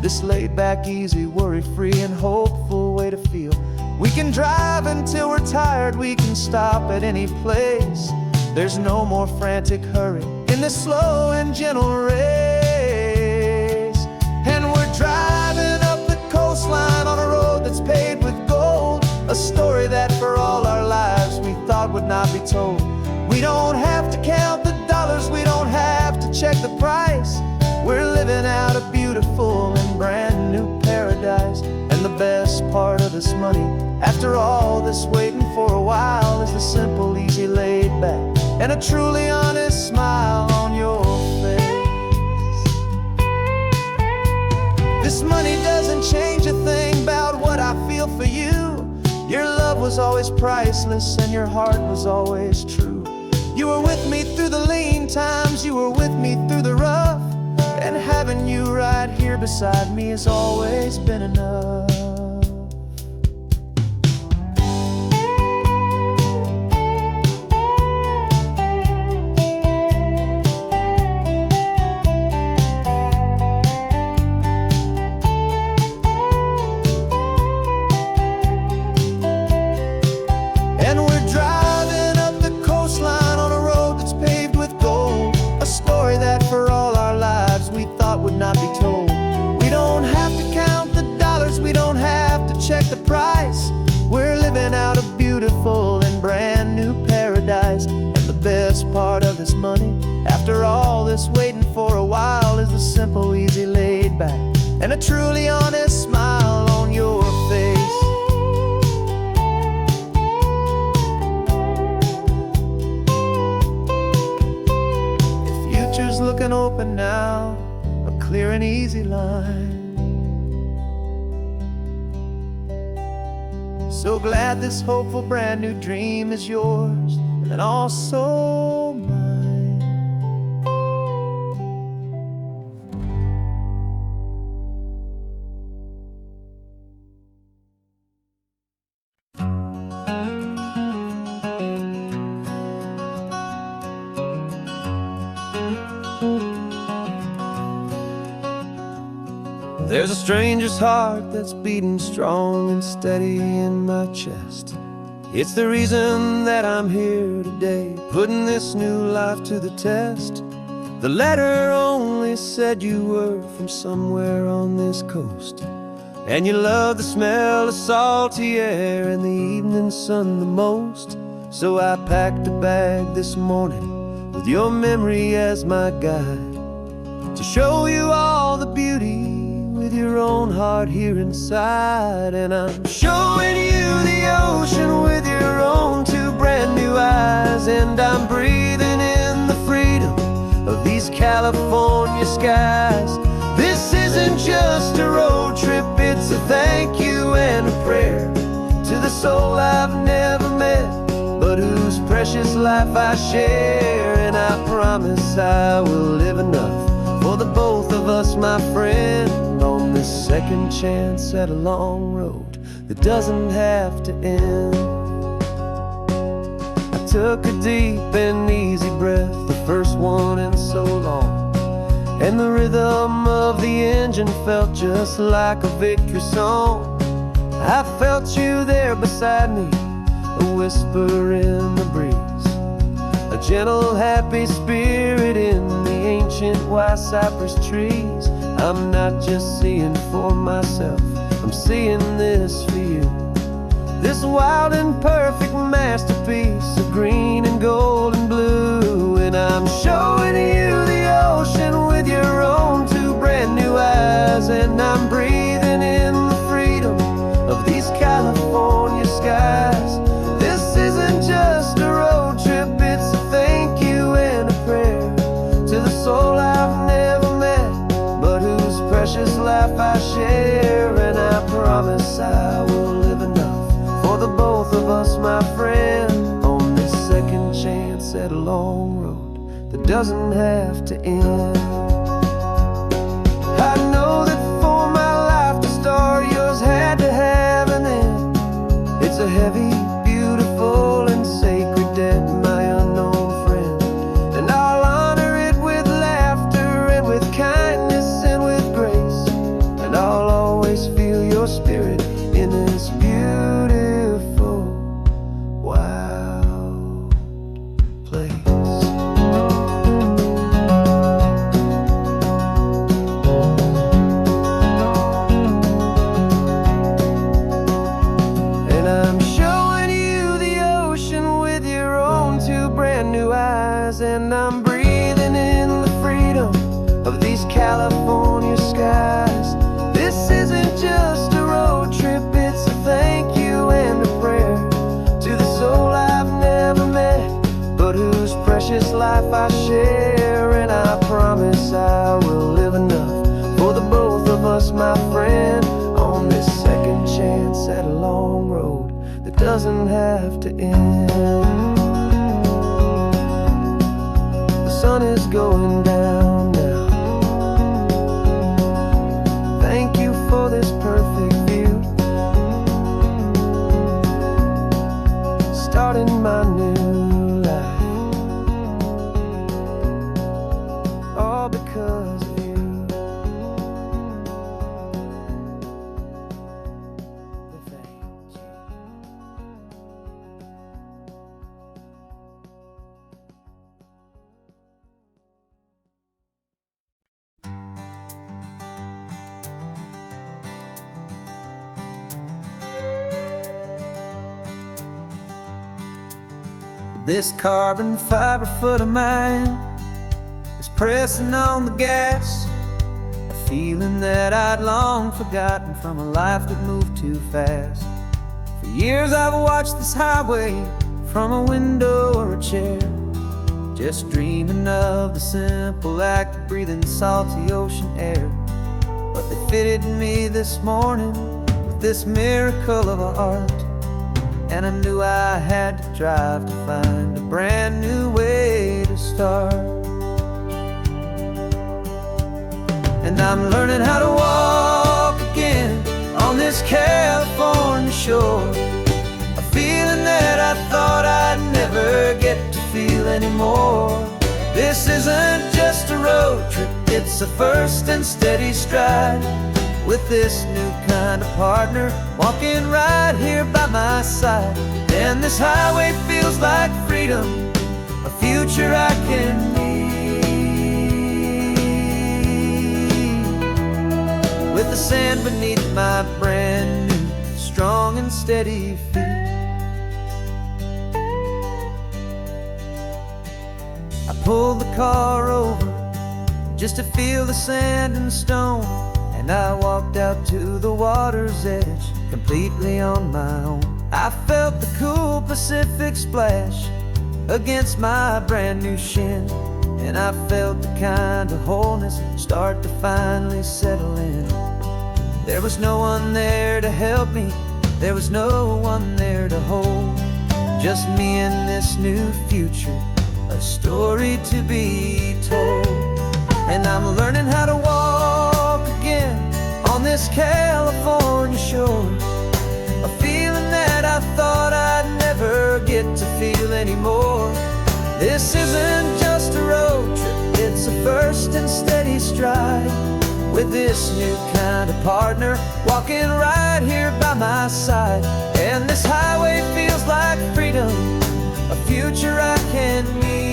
This laid back, easy, worry-free and hopeful way to feel. We can drive until we're tired, we can stop at any place. There's no more frantic hurry in this slow and gentle race. And we're driving up the coastline on a road that's paved with gold, a story that for all our lives we thought would not be told. We don't have to count the dollars, we don't have to check the price. We're living out a beautiful and brand new paradise. And the best part of this money, after all this waiting for a while, is the simple, easy, laid back, and a truly honest smile on your face. This money doesn't change a thing about what I feel for you. Your love was always priceless and your heart was always true. You were with me through the lean times, you were with me through the rough, and having you right here beside me has always been enough. back, and a truly honest smile on your face. The future's looking open now, a clear and easy line. So glad this hopeful brand new dream is yours and also mine. There's a stranger's heart that's beating strong and steady in my chest. It's the reason that I'm here today, putting this new life to the test. The letter only said you were from somewhere on this coast, and you love the smell of salty air and the evening sun the most. So I packed a bag this morning with your memory as my guide, to show you all the beauty with your own heart here inside. And I'm showing you the ocean with your own two brand new eyes, and I'm breathing in the freedom of these California skies. This isn't just a road trip, it's a thank you and a prayer to the soul I've never met, but whose precious life I share. And I promise I will live enough for the both of us, my friend, on this second chance at a long road that doesn't have to end. I took a deep and easy breath, the first one in so long, and the rhythm of the engine felt just like a victory song. I felt you there beside me, a whisper in the breeze, a gentle happy spirit in the ancient white cypress trees. I'm not just seeing for myself, I'm seeing this for you, this wild and perfect masterpiece of green and gold and blue. And I'm showing you the ocean with your own two brand new eyes, and I'm breathing in the freedom of these California skies. This isn't just a road trip, it's a thank you and a prayer to the soul I've never met, but whose precious life I share. And I promise I will live enough for the both of us, my friend, on this second chance at a long road that doesn't have to end. I know that for my life to start, yours had to have an end. It's a heavy, beautiful, and sacred debt, my unknown friend, and I'll honor it with laughter and with kindness and with grace, and I'll always feel your spirit in this beautiful, wild place. And I'm showing you the ocean with your own two brand new eyes, and I'm breathing in the freedom of these California skies. This isn't just a road trip, it's a thank you and a prayer to the soul I've never met, but whose precious life I share. And I promise I will live enough for the both of us, my friend, on this second chance at a long road that doesn't have to end. The sun is going down now. Thank you for this perfect view, starting my new life, all because of you. Thank you. This carbon fiber foot of mine is pressing on the gas. I feeling that I'd long forgotten from a life that moved too fast. For years I've watched this highway from a window or a chair, just dreaming of the simple act of breathing salty ocean air. But they fitted me this morning with this miracle of art, and I knew I had to drive to find a brand new way to start. And I'm learning how to walk again on this California shore, a feeling that I thought I'd never get to feel anymore. This isn't just a road trip, it's a first and steady stride, with this new kind of partner walking right here by my side. And this highway feels like freedom, a future I can need, with the sand beneath my brand new strong and steady feet. I pulled the car over just to feel the sand and stone, and I walked out to the water's edge completely on my own. I felt the cool Pacific splash against my brand new shin, and I felt the kind of wholeness start to finally settle in. There was no one there to help me, there was no one there to hold, just me and this new future, a story to be told. And I'm learning how to walk again on this California shore, a feeling that I thought I'd never get to feel anymore. This isn't just a road trip, it's a first and steady stride, with this new kind of partner walking right here by my side. And this highway feels like freedom, a future I can meet,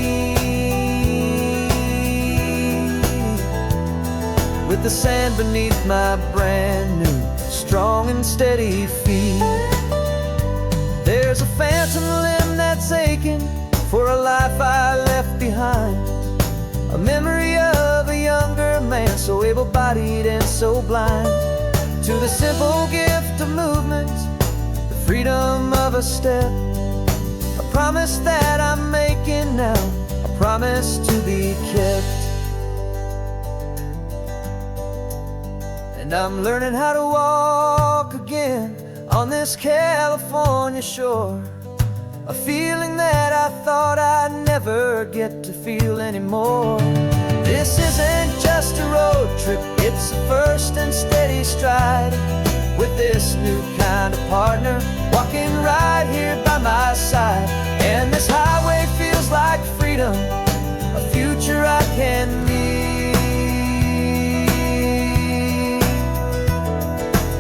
with the sand beneath my brand new strong and steady feet. There's a phantom limb that's aching for a life I left behind, a memory of a younger man, so able-bodied and so blind, to the simple gift of movement, the freedom of a step, a promise that I'm making now, a promise to be kept. And I'm learning how to walk again on this California shore, a feeling that I thought I'd never get to feel anymore. This isn't just a road trip, it's a first and steady stride, with this new kind of partner walking right here by my side. And this highway feels like freedom, a future I can meet,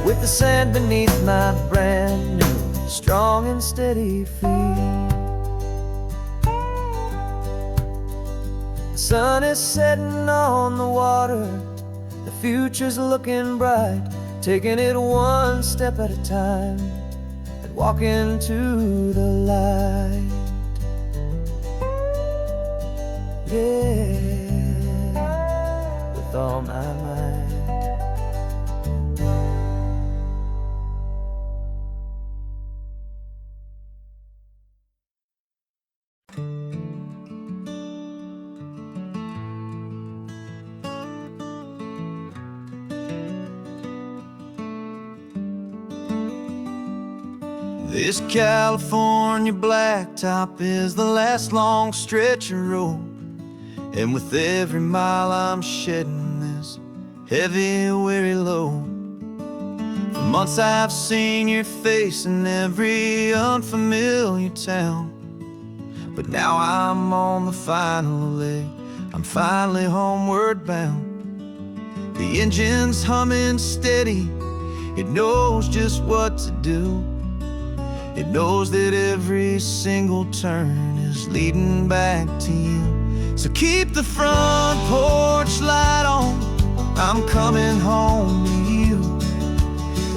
with the sand beneath my brand new strong and steady feet. The sun is setting on the water, the future's looking bright, taking it one step at a time and walking to the light. Yeah, with all my might. This California blacktop is the last long stretch of road, and with every mile I'm shedding this heavy, weary load. For months I've seen your face in every unfamiliar town, but now I'm on the final leg, I'm finally homeward bound. The engine's humming steady, it knows just what to do. It knows that every single turn is leading back to you. So keep the front porch light on, I'm coming home to you.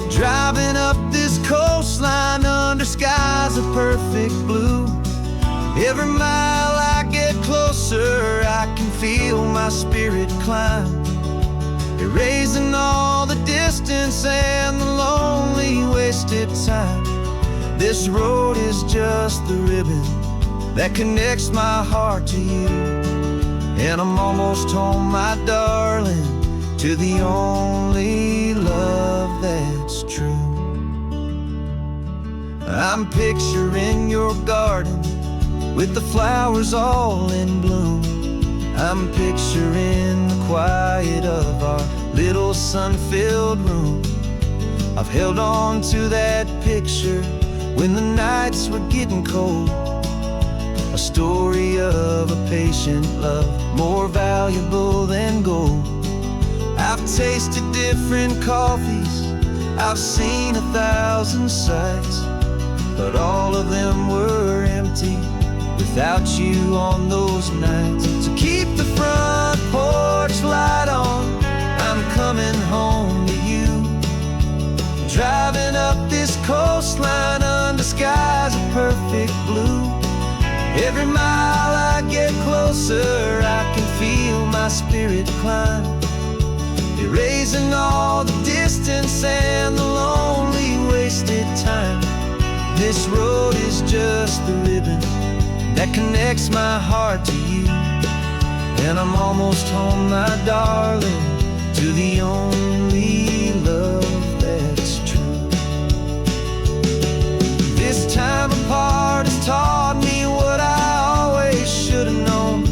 Driving up this coastline under skies of perfect blue. Every mile I get closer, I can feel my spirit climb. erasing all the distance and the lonely wasted time. This road is just the ribbon that connects my heart to you, and I'm almost home, my darling, to the only love that's true. I'm picturing your garden with the flowers all in bloom. I'm picturing the quiet of our little sun-filled room. I've held on to that picture when the nights were getting cold. A story of a patient love, more valuable than gold. I've tasted different coffees, I've seen 1,000 sights, but all of them were empty without you on those nights. So keep the front porch light on, I'm coming home to you. Driving up this coastline under skies of perfect blue. Every mile I get closer, I can feel my spirit climb, erasing all the distance and the lonely wasted time. This road is just the ribbon that connects my heart to you, and I'm almost home, my darling, to the only love that's true. This time apart has taught me what I always should have known,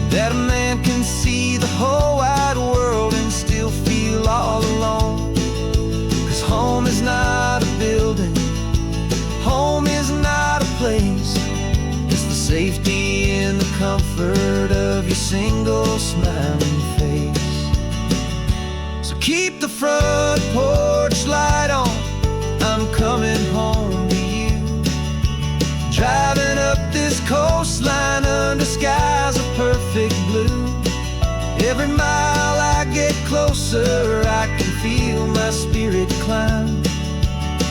that a man can see the whole wide world and still feel all alone. 'Cause home is not a building, home is not a place, it's the safety and the comfort of your single smiling face. So keep the front porch light on, I'm coming home to you. Driving up this coastline under skies of perfect blue. Every mile I get closer, I can feel my spirit climb,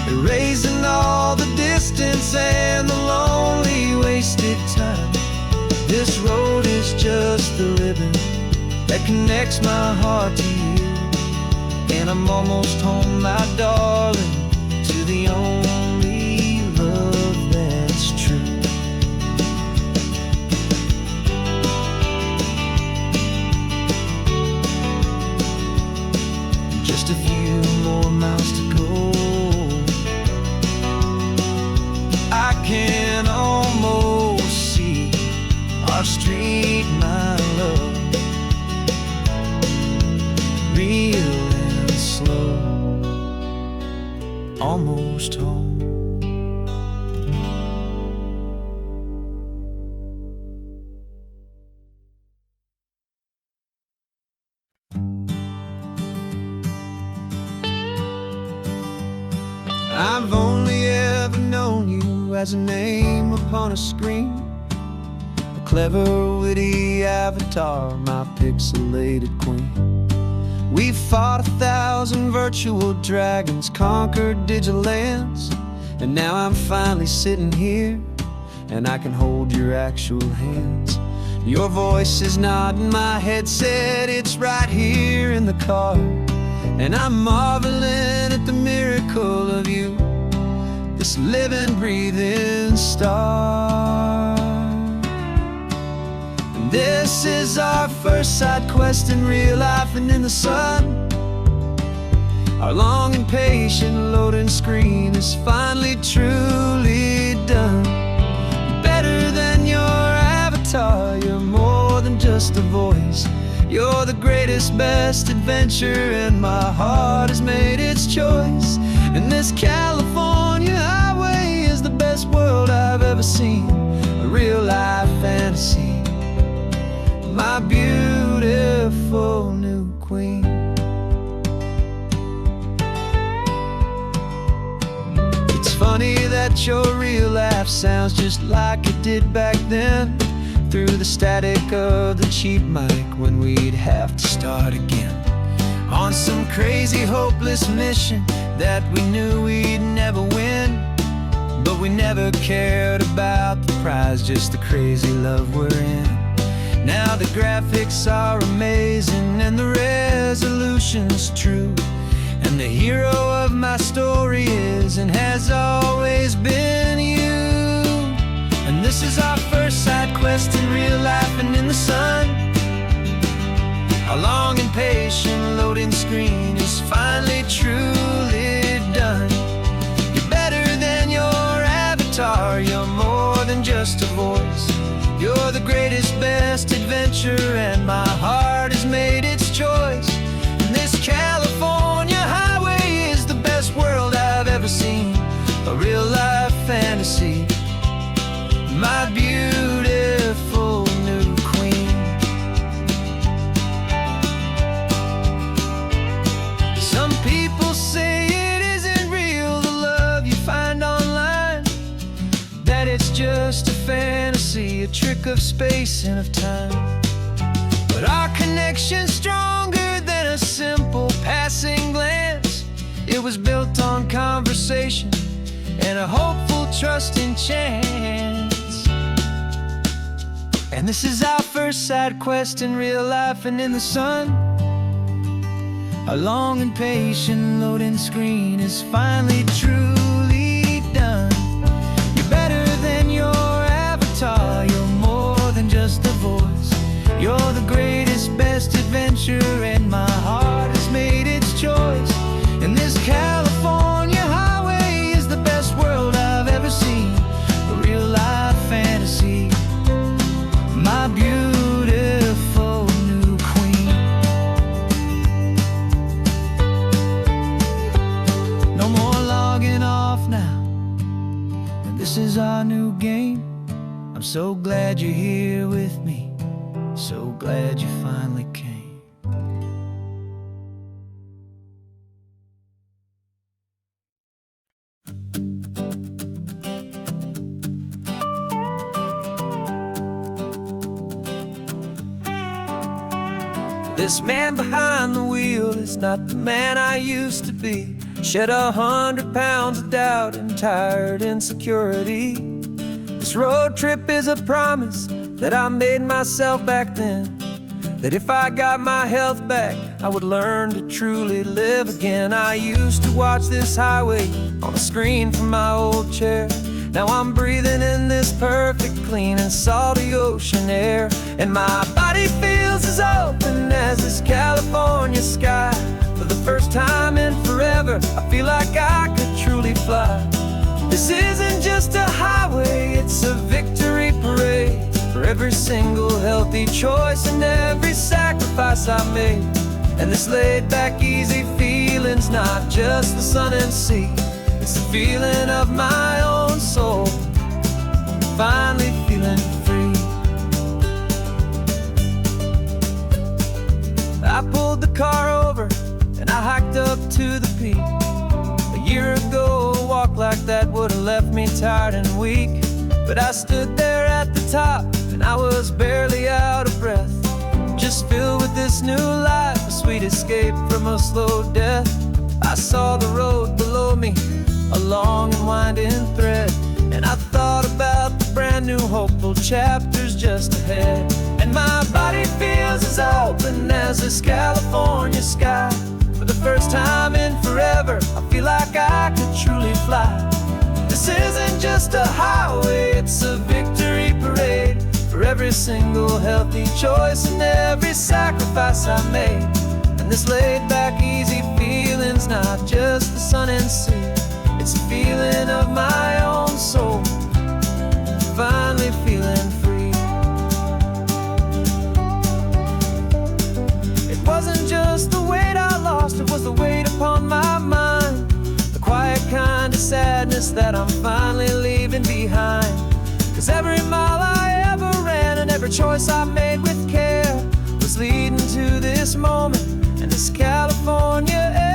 erasing all the distance and the lonely wasted time. This road is just the ribbon that connects my heart to you, and I'm almost home, my darling, to the only love that's true. Just a few more miles to go, I can almost see our street, my love, real and slow, almost home. I've only ever known you as a name upon a screen, a clever, witty avatar, my pixelated queen. We've fought 1,000 virtual dragons, conquered digital lands, and now I'm finally sitting here, and I can hold your actual hands. Your voice is not in my headset, it's right here in the car, and I'm marveling at the miracle of you, this living, breathing star. And this is our first side quest in real life and in the sun. Our long and patient loading screen is finally truly done. Better than your avatar, you're more than just a voice. You're the greatest, best adventure, and my heart has made its choice. And this California highway is the best world I've ever seen, a real life fantasy, my beautiful new queen. It's funny that your real life sounds just like it did back then, through the static of the cheap mic when we'd have to start again, on some crazy hopeless mission that we knew we'd never win. But we never cared about the prize, just the crazy love we're in. Now the graphics are amazing and the resolution's true, and the hero of my story is and has always been you. And this is our first side quest in real life and in the sun. Our long and patient loading screen is finally truly done. You're better than your avatar, you're more than just a voice. You're the greatest, best adventure, and my heart has made its choice. And this California highway is the best world I've ever seen, a real life fantasy, my beautiful new queen. Some people say it isn't real, the love you find online, that it's just a fantasy, a trick of space and of time. But our connection's stronger than a simple passing glance. It was built on conversation and a hopeful, trusting chance. And this is our first side quest in real life and in the sun. Our long and patient loading screen is finally truly done. You're better than your avatar, you're more than just a voice. You're the greatest, best adventure, and my heart has made its choice. And this California highway is the best world I've ever seen, a real life fantasy, my beautiful new queen. No more logging off now, and this is our new game. I'm so glad you're here with me, so glad you finally came. This man behind the wheel is not the man I used to be. Shed 100 pounds of doubt and tired insecurity. This road trip is a promise that I made myself back then, that if I got my health back, I would learn to truly live again. I used to watch this highway on a screen from my old chair. Now I'm breathing in this perfect, clean and salty ocean air. And my body feels as open as this California sky. For the first time in forever, I feel like I could truly fly. This isn't just a highway, it's a victory parade for every single healthy choice and every sacrifice I made. And this laid back, easy feeling's not just the sun and sea, it's the feeling of my own soul, finally feeling free. I pulled the car over and I hiked up to the peak. A year ago, a walk like that would have left me tired and weak. But I stood there at the top and I was barely out of breath, just filled with this new life, a sweet escape from a slow death. I saw the road below me, a long and winding thread, and I thought about the brand new hopeful chapters just ahead. And my body feels as open as this California sky. For the first time in forever, I feel like I could truly fly. This isn't just a highway, it's a victory parade for every single healthy choice and every sacrifice I made. And this laid back, easy feeling's not just the sun and sea, it's a feeling of my own soul, finally feeling free. It wasn't just the weight I lost, it was the weight upon my mind, the quiet kind of sadness that I'm finally leaving behind. Cause every mile I ever ran and every choice I made with care was leading to this moment and this California air.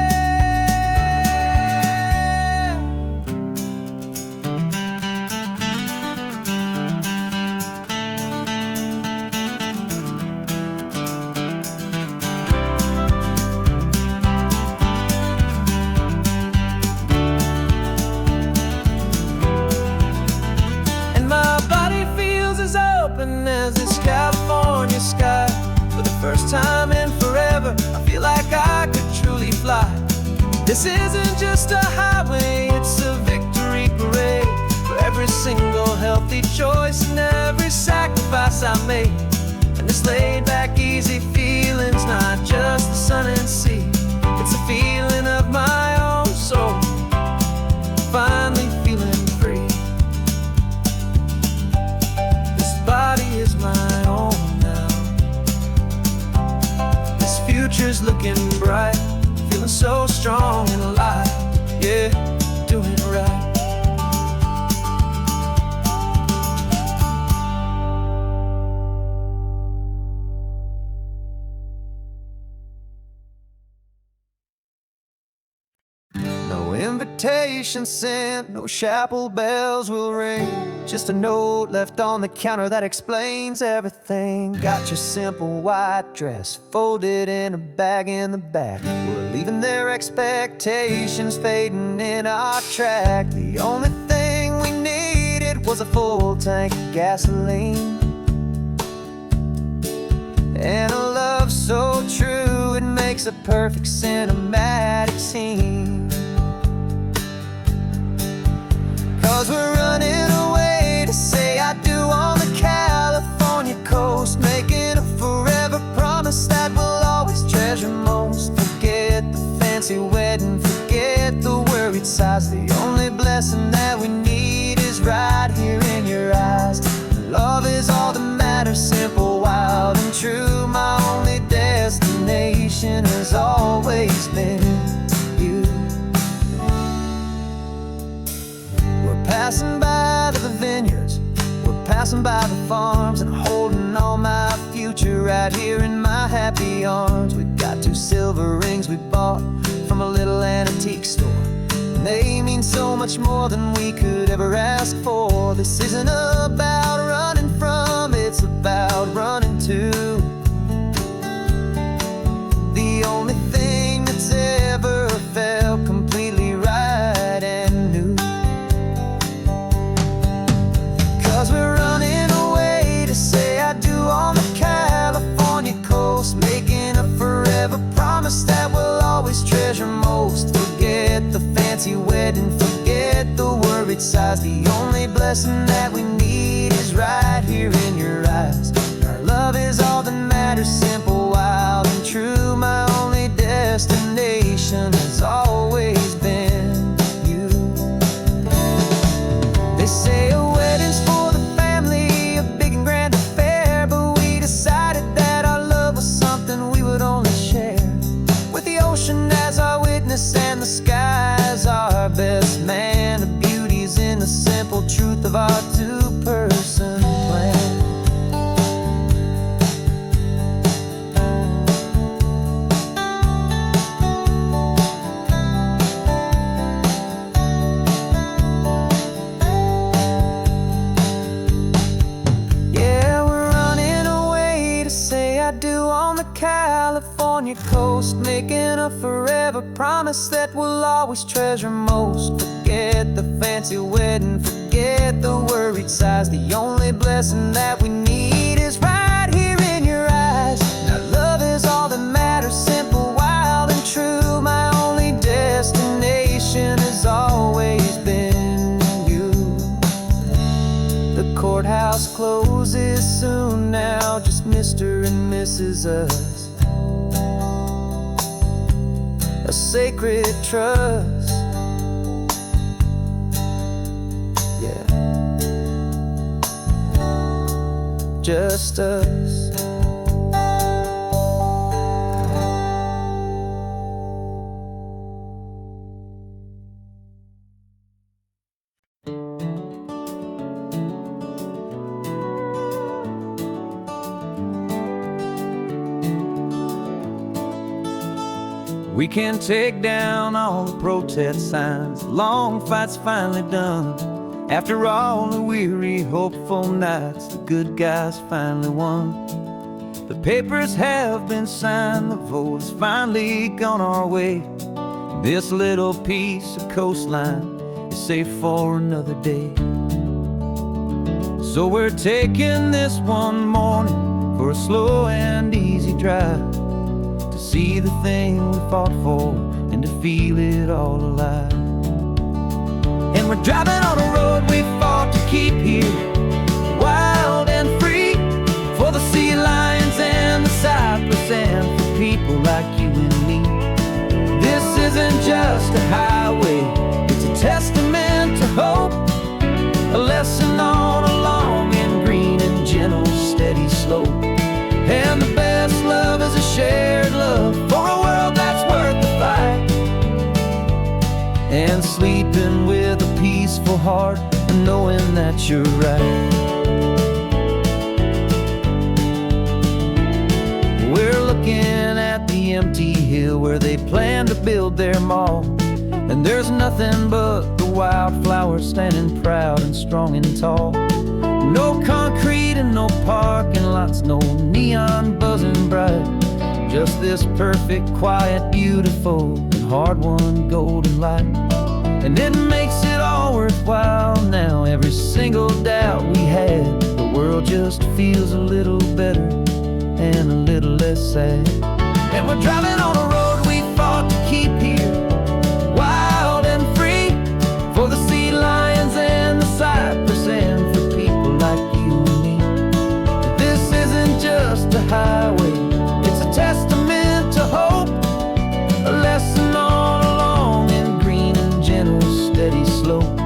And my body feels as open as this California This isn't just a highway, it's a victory parade for every single healthy choice and every sacrifice I made. And this laid back, easy feeling's not just the sun and sea, it's a feeling of my own soul, finally feeling free. This body is my own now. This future's looking bright, feeling so strong and alive, yeah, doing right. No invitation sent, no chapel bells will ring, just a note left on the counter that explains everything. Got your simple white dress folded in a bag in the back. We're leaving their expectations fading in our track. The only thing we needed was a full tank of gasoline and a love so true it makes a perfect cinematic scene. 'Cause we're running away to say I do on the California coast, making a forever promise that we'll always treasure most. Forget the fancy wedding, forget the worried sighs. The only blessing that we need is right here in your eyes. Love is all that matters, simple, wild and true. My only destination has always been you. We're passing by the vineyards, we're passing by the farms, and holding on my future right here in my happy arms. We've got 2 silver rings we bought from a little antique store, and they mean so much more than we could ever ask for. This isn't about running from, it's about running to the only thing that's ever felt completely right and new. 'Cause we're running away to say I do on the California coast, making a forever promise that we'll always treasure most. Forget the fancy wedding, forget the worried sighs. The only blessing that we need is right here in your eyes. Our love is all that matters, simple, wild and true. My only destination has always been you. They say a wedding's for the family, a big and grand affair, but we decided that our love was something we would only share with the ocean as our witness and the sky as our best man. The beauty's in the simple truth of our 2-person plan. California coast, making a forever promise that we'll always treasure most. Forget the fancy wedding, forget the worried sighs. The only blessing that we need is right here in your eyes. Now love is all that matters, simple, wild and true. My only destination has always been you. The courthouse closes soon now, just Mr. and Mrs. Us. A sacred trust, yeah, just us. We can take down all the protest signs, the long fight's finally done. After all the weary, hopeful nights, the good guys finally won. The papers have been signed, the vote has finally gone our way. This little piece of coastline is safe for another day. So we're taking this one morning for a slow and easy drive, see the thing we fought for and and to feel it all alive. And we're driving on a road we fought to keep here, wild and free, for the sea lions and the cypress, and for people like you and me. This isn't just a highway, it's a testament to hope, a lesson on a long and green and gentle steady slope. And the best love is a shared love for a world that's worth the fight, and sleeping with a peaceful heart and knowing that you're right. We're looking at the empty hill where they plan to build their mall, and there's nothing but the wildflowers standing proud and strong and tall. No concrete and no parking lots, no neon buzzing bright, just this perfect, quiet, beautiful, and hard-won golden light. And it makes it all worthwhile now. Every single doubt we had, the world just feels a little better and a little less sad. And we're driving on a road we fought to keep here, wild and free, for the sea lions and the cypress, and for people like you and me. This isn't just a highway, it's a testament to hope, a lesson on a long and green and gentle steady slope.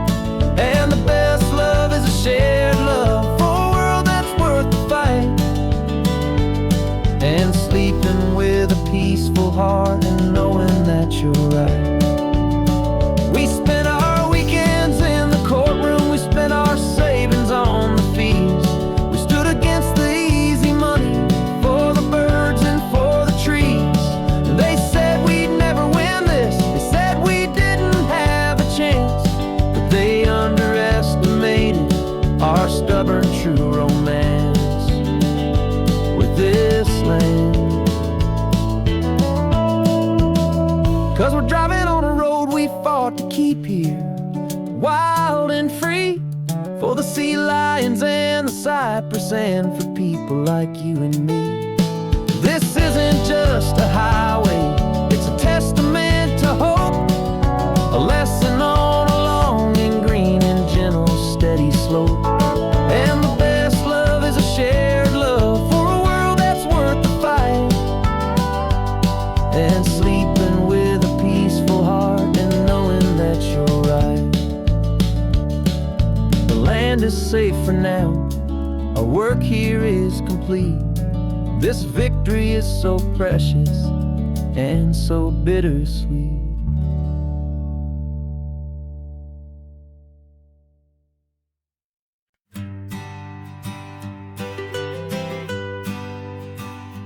And the best love is a shared love for a world that's worth the fight, and sleeping with a peaceful heart and knowing that you're right. We spent our weekends in the courtroom, we spent our savings on the fees. We stood against the easy money for the birds and for the trees. And they said we'd never win this, they said we didn't have a chance, but they underestimated our stubborn true romance with this land. 'Cause we're driving on a road we fought to keep here, wild and free, for the sea lions and the cypress, and for people like you and me. This isn't just a highway, it's a testament to hope, a lesson on a long and green and gentle steady slope. And the best love is a shared love for a world that's worth the fight, and sleeping with a peaceful heart and knowing that you're right. The land is safe for now, our work here is complete. This victory is so precious and so bittersweet.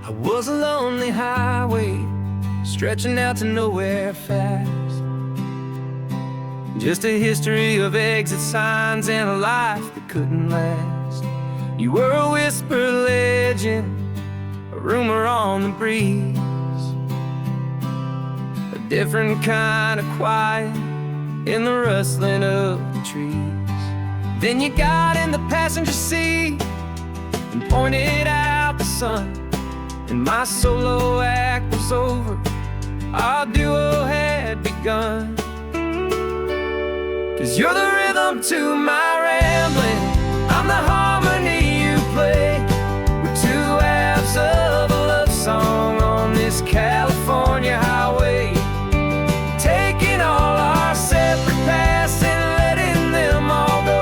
I was a lonely highway stretching out to nowhere fast, just a history of exit signs and a life that couldn't last. You were a whisper legend, a rumor on the breeze, a different kind of quiet in the rustling of the trees. Then you got in the passenger seat and pointed out the sun, and my solo act was over, our duo had begun. 'Cause you're the rhythm to my rambling, I'm the harmony you play. We're two halves of a love song on this California highway, taking all our separate paths and letting them all go,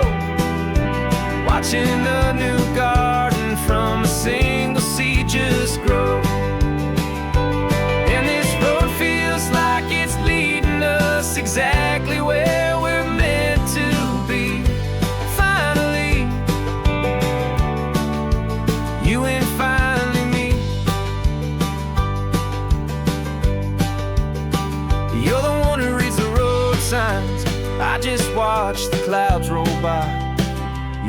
watching the new garden from a single seed just grow. And this road feels like it's leading us exactly where we're meant to be. Finally, you and finally me. You're the one who reads the road signs, I just watch the clouds roll by.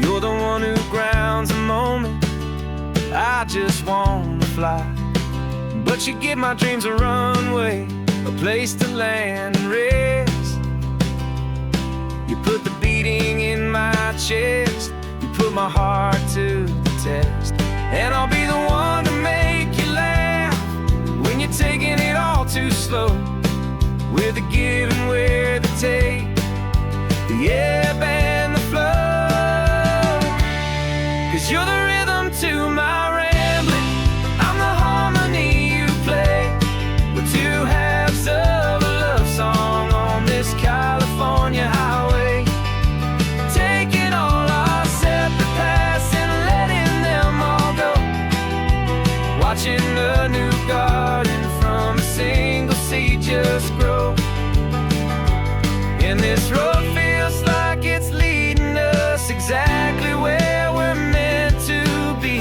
You're the one who grounds a moment, I just wanna fly. But you give my dreams a runway, a place to land and rest. You put the beating in my chest, you put my heart to the test. And I'll be the one to make you laugh when you're taking it all too slow. with the give and where the take, the ebb and the flow. 'Cause you're the rhythm to my rambling, I'm the harmony you play. We're two halves of a love song on this California highway, taking all our separate paths and letting them all go, watching a new garden from a single seed just grow. And this road feels like it's leading us exactly where we're meant to be.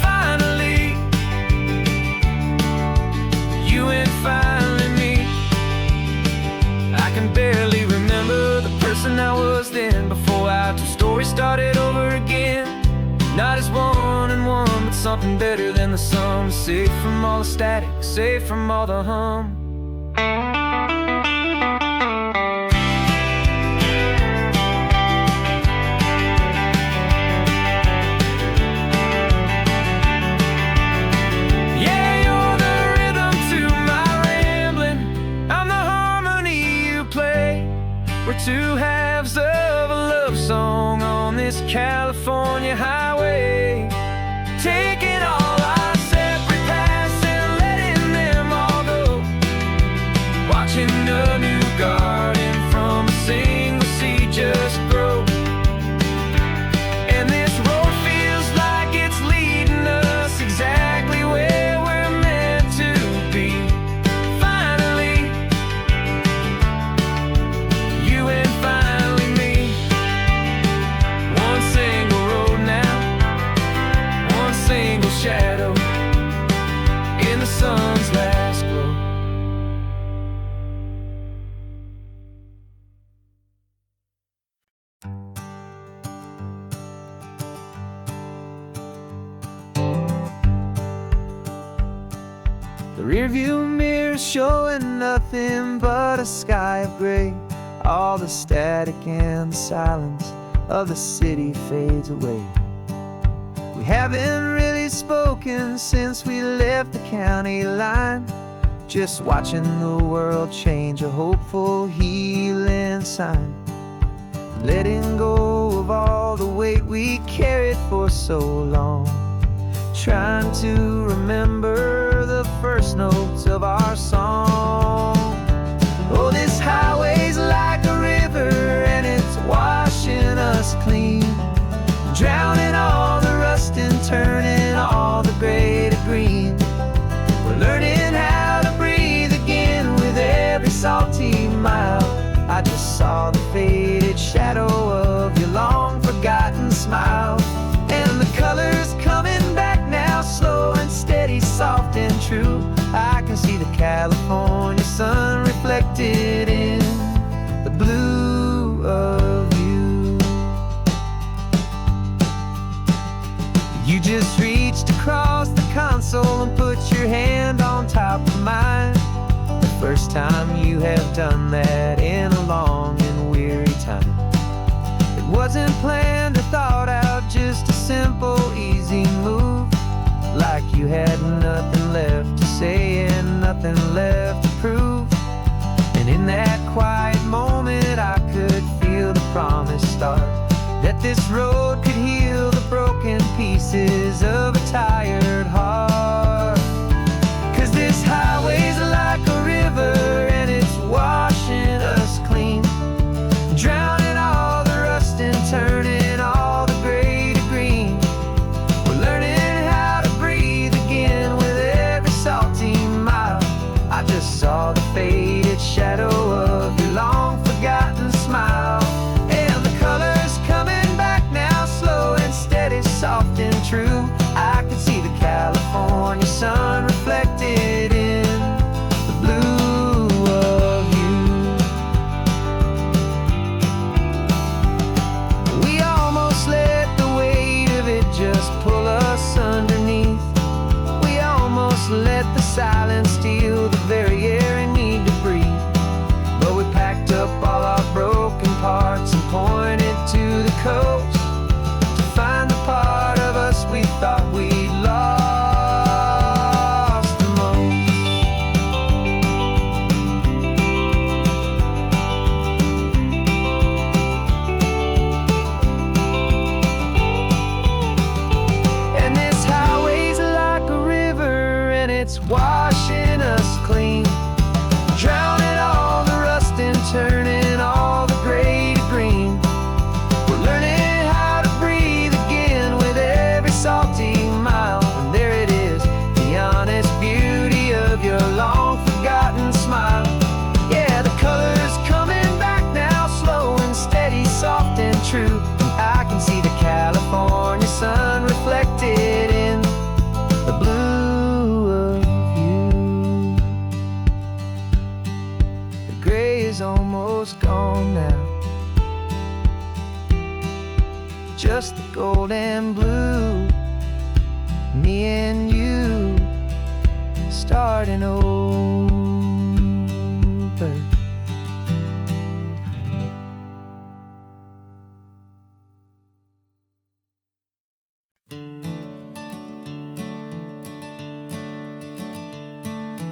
Finally, you and finally me. I can barely remember the person I was then, before our two stories started over again. Not as one and one, but something better than the sum. Safe from all the static, safe from all the hum. Yeah, you're the rhythm to my rambling, I'm the harmony you play. We're two halves of a love song on this California highway, taking all our separate paths and letting them all go, watching a new garden from a single seed just grow. And this road feels like it's leading us exactly where we're meant to be. Finally, you and finally me. One single road now, one single shadow in the sun's last glow. The rearview mirror showing nothing but a sky of gray. All the static and the silence of the city fades away. We haven't really spoken since we left the county line, just watching the world change, a hopeful healing sign. Letting go of all the weight we carried for so long, trying to remember the first notes of our song. Oh, this highway's like a river and it's washing us clean, drowning all the rust and turning all the gray to green. We're learning how to breathe again with every salty mile. I just saw the faded shadow of your long forgotten smile, and the colors coming back now, slow and steady, soft and true. I can see the California sun reflected in the blue of you. You just reached across the console and put your hand on top of mine. The first time you have done that in a long and weary time. It wasn't planned or thought out, just a simple, easy move, like you had nothing left to say and nothing left to prove. And in that quiet moment I could feel the promise start, that this road could heal the broken pieces of a tired heart. 'Cause this highway's like a river and it's washing us clean, drowning all the rust and turning all the gray to green. We're learning how to breathe again with every salty mile. I just saw the faded shadow of your long forgotten smile, and the colors coming back now, slow and steady, soft and true. I can see the is almost gone now. Just the gold and blue, me and you starting over.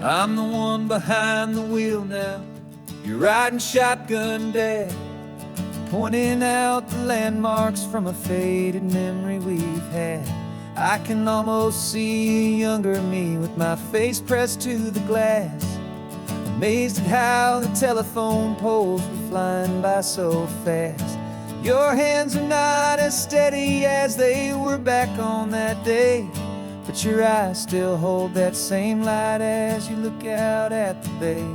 I'm the one behind the wheel now. You're riding shotgun, Dad, pointing out the landmarks from a faded memory we've had. I can almost see a younger me with my face pressed to the glass, amazed at how the telephone poles were flying by so fast. Your hands are not as steady as they were back on that day, but your eyes still hold that same light as you look out at the bay.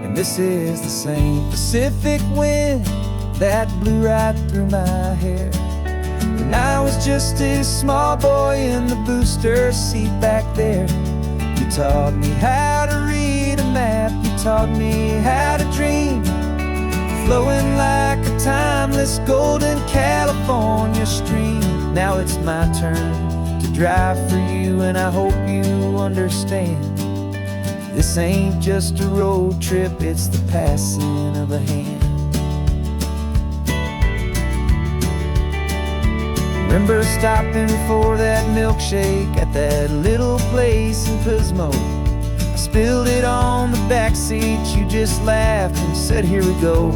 And this is the same Pacific wind that blew right through my hair when I was just a small boy in the booster seat back there. You taught me how to read a map, you taught me how to dream, flowing like a timeless golden California stream. Now it's my turn to drive for you, and I hope you understand. This ain't just a road trip, it's the passing of a hand. Remember stopping for that milkshake at that little place in Pismo. I spilled it on the back seat, you just laughed and said, "Here we go."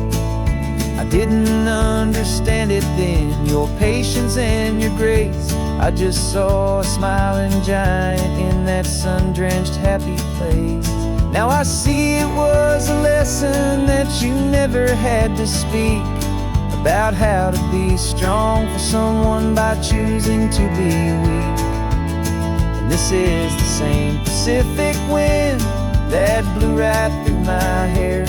I didn't understand it then, your patience and your grace. I just saw a smiling giant in that sun-drenched happy place. Now I see it was a lesson that you never had to speak, about how to be strong for someone by choosing to be weak. And this is the same Pacific wind that blew right through my hair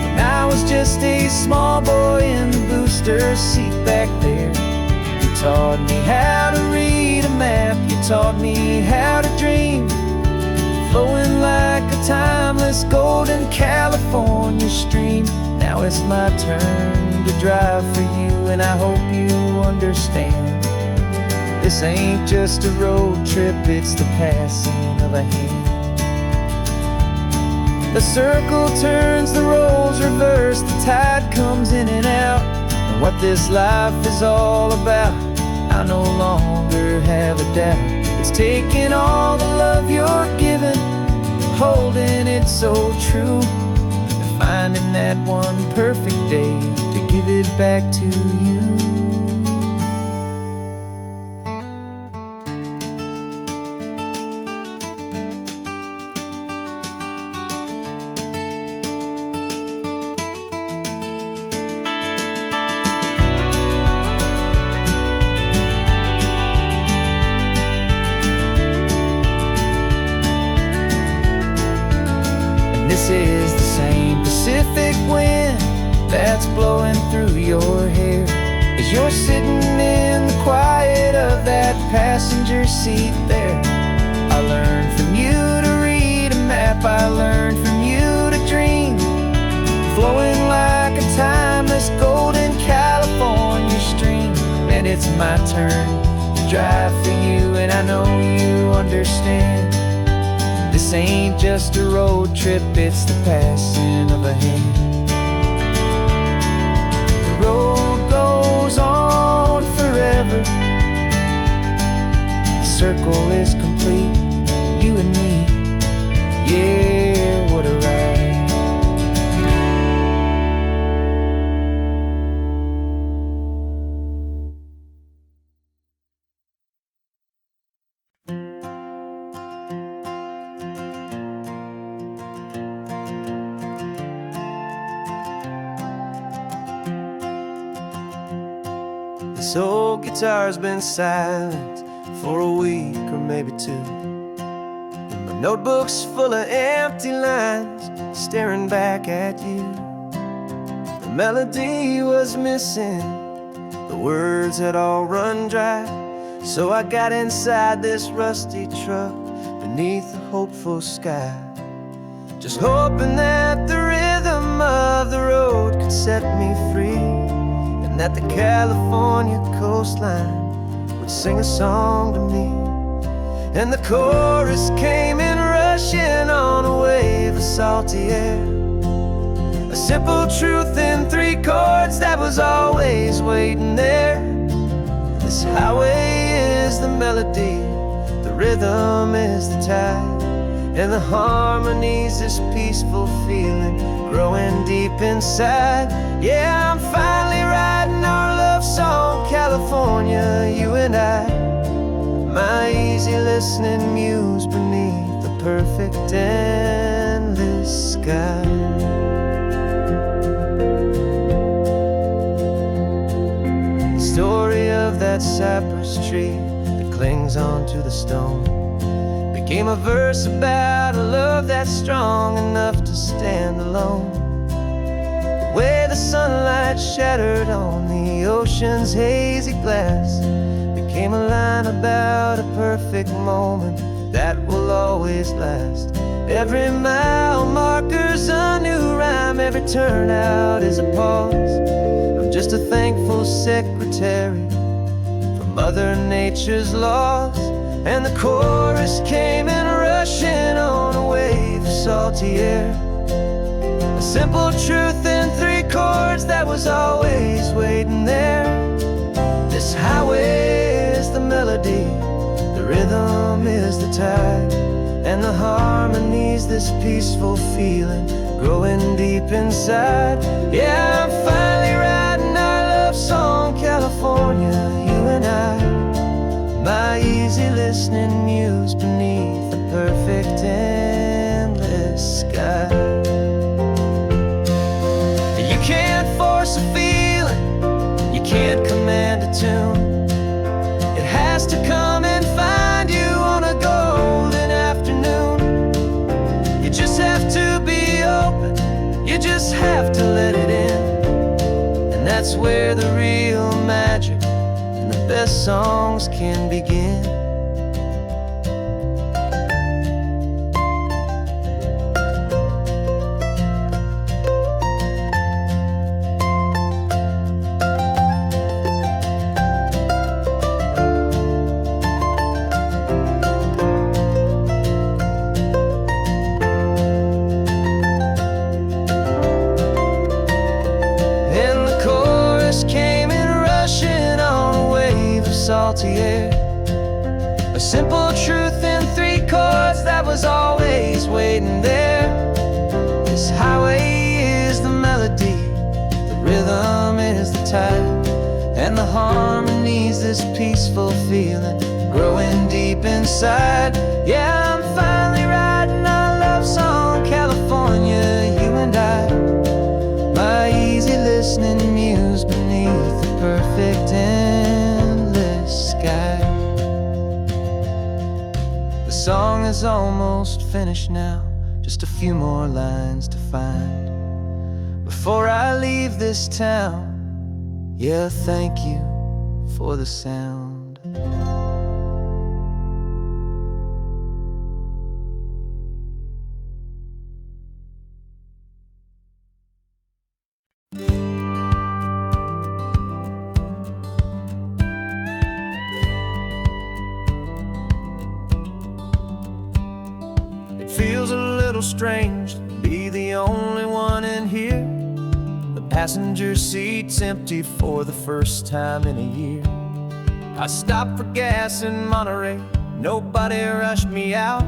when I was just a small boy in the booster seat back there. You taught me how to read a map, you taught me how to dream, flowing like a timeless golden California stream. Now it's my turn to drive for you, and I hope you understand. This ain't just a road trip, it's the passing of a hand. The circle turns, the roles reverse, the tide comes in and out. And what this life is all about, I no longer have a doubt. It's taking all the love you're giving, holding it so true, and finding that one perfect day to give it back to you. This is the same Pacific wind that's blowing through your hair as you're sitting in the quiet of that passenger seat there. I learned from you to read a map, I learned from you to dream, flowing like a timeless golden California stream. And it's my turn to drive for you, and I know you understand. This ain't just a road trip, it's the passing of a hand. The road goes on forever, the circle is complete, you and me, yeah, what a ride. This old guitar's been silent for a week or maybe two, and my notebook's full of empty lines staring back at you. The melody was missing, the words had all run dry, so I got inside this rusty truck beneath a hopeful sky, just hoping that the rhythm that the California coastline would sing a song to me. And the chorus came in rushing on a wave of salty air, a simple truth in 3 chords that was always waiting there. This highway is the melody, the rhythm is the tide, and the harmony's this peaceful feeling growing deep inside. Yeah, I'm finally writing our love song, California, you and I, my easy listening muse beneath the perfect endless sky. The story of that cypress tree that clings onto the stone became a verse about a love that's strong enough to stand alone. The way the sunlight shattered on the ocean's hazy glass became a line about a perfect moment that will always last. Every mile marker's a new rhyme, every turnout is a pause. I'm just a thankful secretary for Mother Nature's laws. And the chorus came in rushing on a wave of salty air, a simple truth in 3 chords that was always waiting there. This highway is the melody, the rhythm is the tide, and the harmony's this peaceful feeling growing deep inside. Yeah, I'm finally writing our love song, California, you and I, my easy listening muse beneath the perfect endless sky. You can't force a feeling, you can't command a tune. It has to come and find you on a golden afternoon. You just have to be open, you just have to let it in. And that's where the real magic, the best songs can begin. And the chorus came in rushing on a wave of salty air, a simple truth in 3 chords that was always waiting there. This highway is the melody, the rhythm is the tide, and the harmony's this peaceful feeling growing deep inside. Yeah, I'm finally writing our love song, California, you and I, my easy listening muse beneath the perfect endless sky. The song is almost finished now, just a few more lines to find before I leave this town. Yeah, thank you for the sound. It feels a little strange to be the only one in here. The passenger seat's empty for the first time in a year. I stopped for gas in Monterey, nobody rushed me out.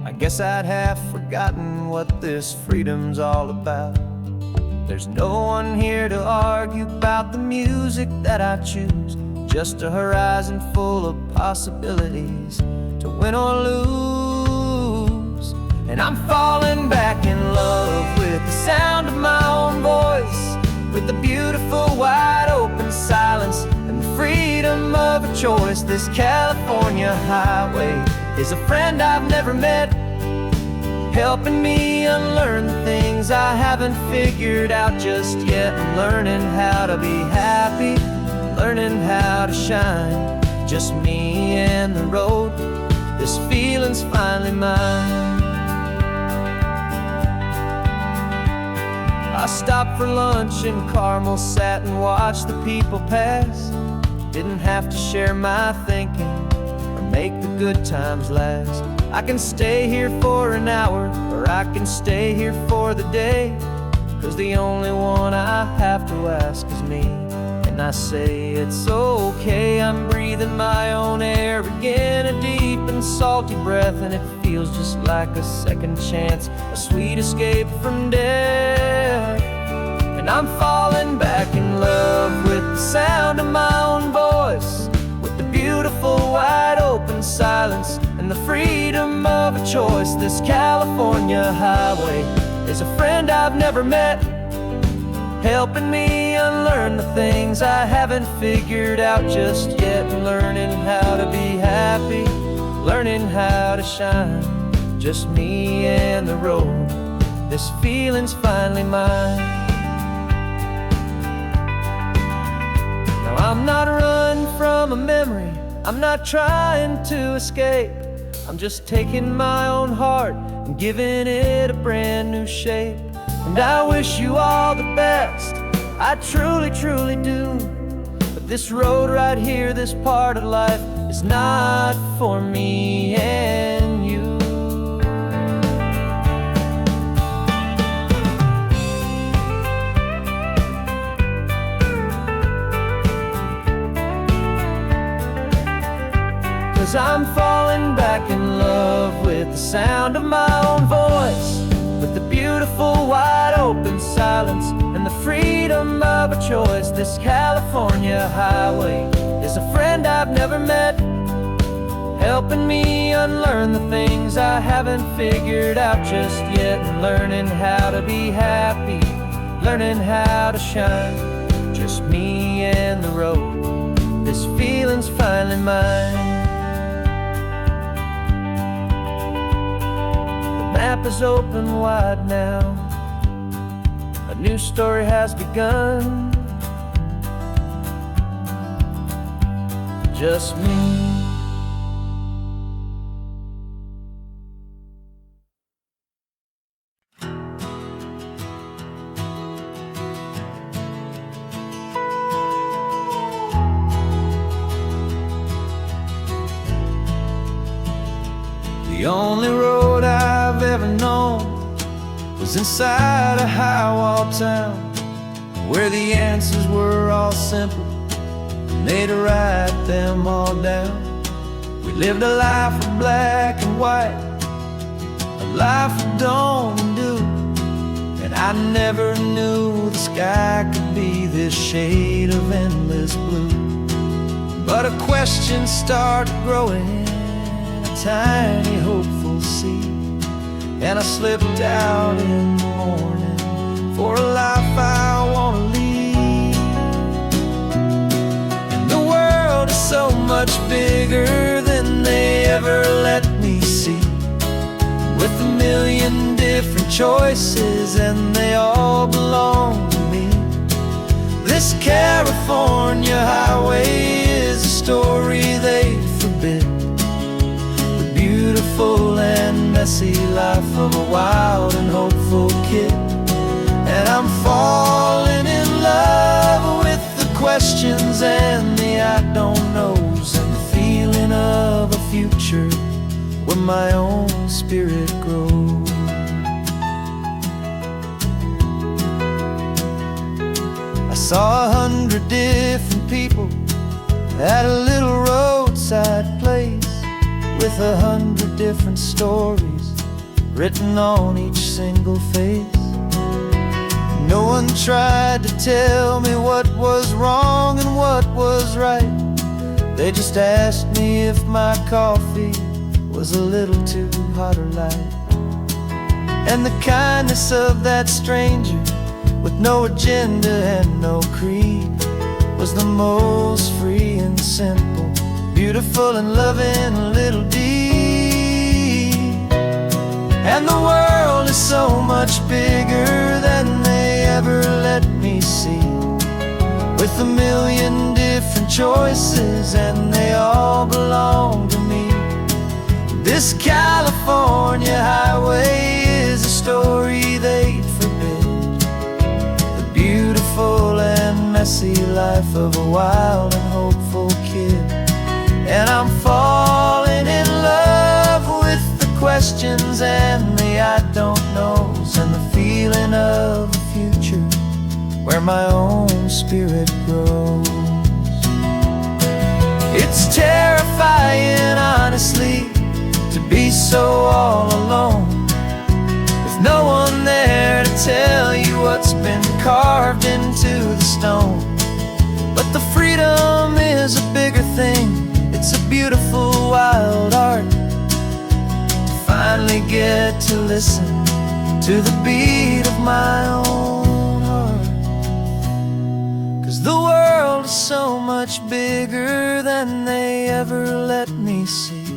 I guess I'd half forgotten what this freedom's all about. There's no one here to argue about the music that I choose, just a horizon full of possibilities to win or lose. And I'm falling back in love with the sound of my own voice, with the beautiful wide open silence and the freedom of a choice. This California highway is a friend I've never met, helping me unlearn the things I haven't figured out just yet. I'm learning how to be happy, learning how to shine, just me and the road. This feeling's finally mine. I stopped for lunch in Carmel, sat and watched the people pass. Didn't have to share my thinking or make the good times last. I can stay here for an hour, or I can stay here for the day, 'cause the only one I have to ask is me. And I say it's okay, I'm breathing my own air again, a deep and salty breath, and it feels just like a second chance, a sweet escape from death. And I'm falling back in love with the sound of my own voice, with the beautiful wide open silence and the freedom of a choice. This California highway is a friend I've never met, helping me unlearn the things I haven't figured out just yet, learning how to be happy, learning how to shine, just me and the road. This feeling's finally mine. Now I'm not running from a memory, I'm not trying to escape, I'm just taking my own heart and giving it a brand new shape. And I wish you all the best, I truly, truly do. But this road right here, this part of life, is not for me and you. Cause I'm falling back in love with the sound of my own voice, with the beautiful wide open silence and the freedom of a choice. This California highway is a friend I've never met, helping me unlearn the things I haven't figured out just yet, and learning how to be happy, learning how to shine, just me and the road. This feeling's finally mine. The map is open wide now, a new story has begun, just me. The only road I've ever known was inside a high-wall town, where the answers were all simple and they'd write them all down. We lived a life of black and white, a life of dawn and dew, and I never knew the sky could be this shade of endless blue. But a question started growing, tiny hopeful seed, and I slipped out in the morning for a life I want to lead. And the world is so much bigger than they ever let me see, with a million different choices and they all belong to me. This California highway is a story they forbid, beautiful and messy life of a wild and hopeful kid. And I'm falling in love with the questions and the I don't knows, and the feeling of a future where my own spirit grows. I saw 100 different people at a little roadside place, with 100 different stories written on each single face. No one tried to tell me what was wrong and what was right. They just asked me if my coffee was a little too hot or light. And the kindness of that stranger, with no agenda and no creed, was the most free and simple, beautiful and loving little deed. And the world is so much bigger than they ever let me see, with a million different choices and they all belong to me. This California highway is a story they'd forbid, messy life of a wild and hopeful kid. And I'm falling in love with the questions and the I don't knows, and the feeling of a future where my own spirit grows. It's terrifying, honestly, to be so all alone, with no one there to tell you what's been carved into the stone. But the freedom is a bigger thing. It's a beautiful wild art to finally get to listen to the beat of my own heart. 'Cause the world is so much bigger than they ever let me see,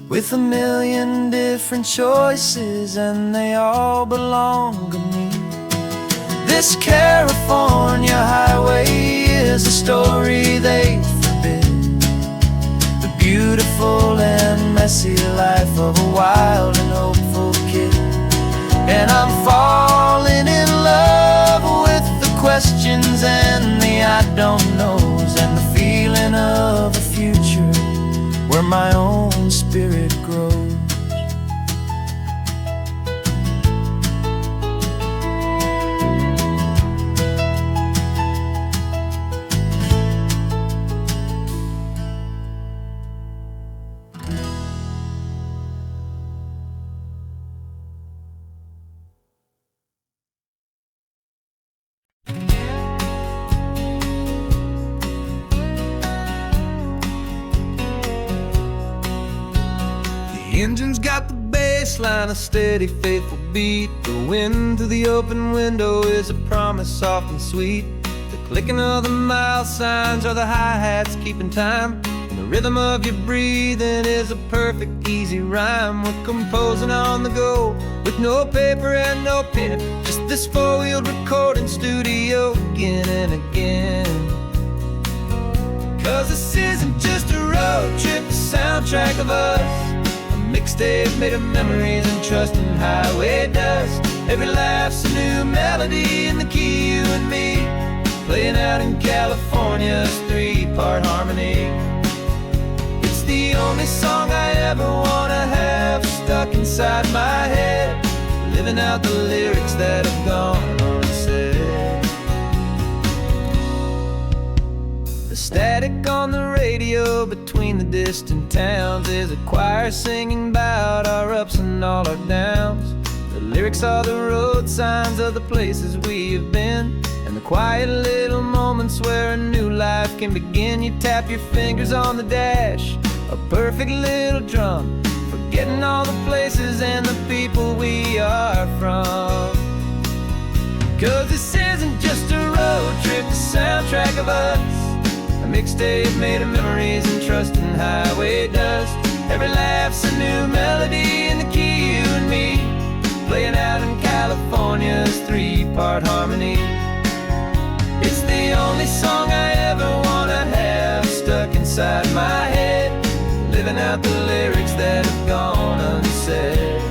with a million different choices, and they all belong to me. This California highway is a story they forbid, the beautiful and messy life of a wild and hopeful kid. And I'm falling in love with the questions and the I don't knows, and the feeling of a future where my own spirit grows. The engine's got the bass line, a steady, faithful beat. The wind through the open window is a promise soft and sweet. The clicking of the mile signs are the hi-hats keeping time, and the rhythm of your breathing is a perfect, easy rhyme. We're composing on the go with no paper and no pen, just this four-wheeled recording studio again and again. 'Cause this isn't just a road trip, the soundtrack of us, mixtape made of memories and trust in highway dust. Every laugh's a new melody in the key, you and me, playing out in California's three-part harmony. It's the only song I ever wanna have stuck inside my head, living out the lyrics that have gone unsaid. The static on the radio between the distant towns is a choir singing about our ups and all our downs. The lyrics are the road signs of the places we have been, and the quiet little moments where a new life can begin. You tap your fingers on the dash, a perfect little drum, forgetting all the places and the people we are from. 'Cause this isn't just a road trip, the soundtrack of us, a mixtape made of memories and trust in highway dust. Every laugh's a new melody in the key, you and me, playing out in California's three-part harmony. It's the only song I ever wanna have stuck inside my head, living out the lyrics that have gone unsaid.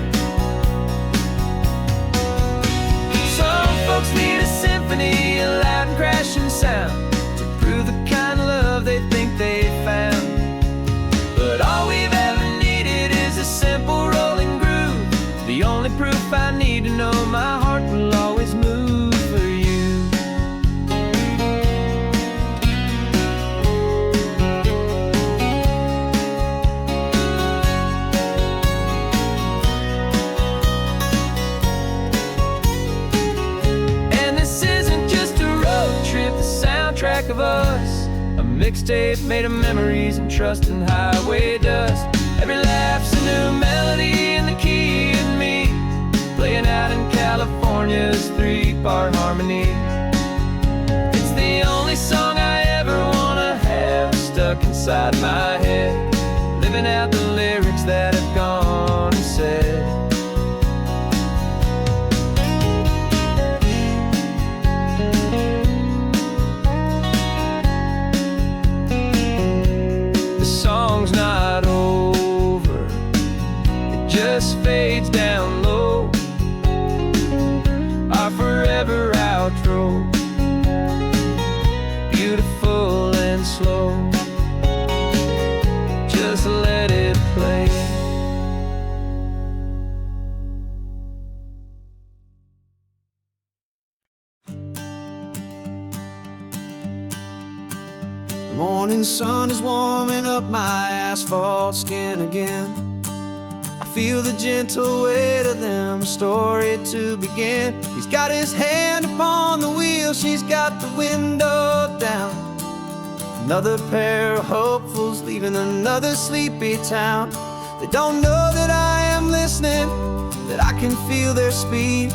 Some folks need a symphony, a loud and crashing sound, to prove the kind of love they think they found. But all we've ever needed is a simple rolling groove, the only proof I need to know my heart will always move for you. And this isn't just a road trip, the soundtrack of us, a mixtape made of memories and trust in highway dust. Every laugh's a new melody in the key, and me, playing out in California's three-part harmony. It's the only song I ever wanna have stuck inside my head, living out the lyrics that have gone unsaid. Song's not over, it just fades down low, our forever outro. Morning sun is warming up my asphalt skin again. I feel the gentle weight of them, a story to begin. He's got his hand upon the wheel, she's got the window down. Another pair of hopefuls leaving another sleepy town. They don't know that I am listening, that I can feel their speed,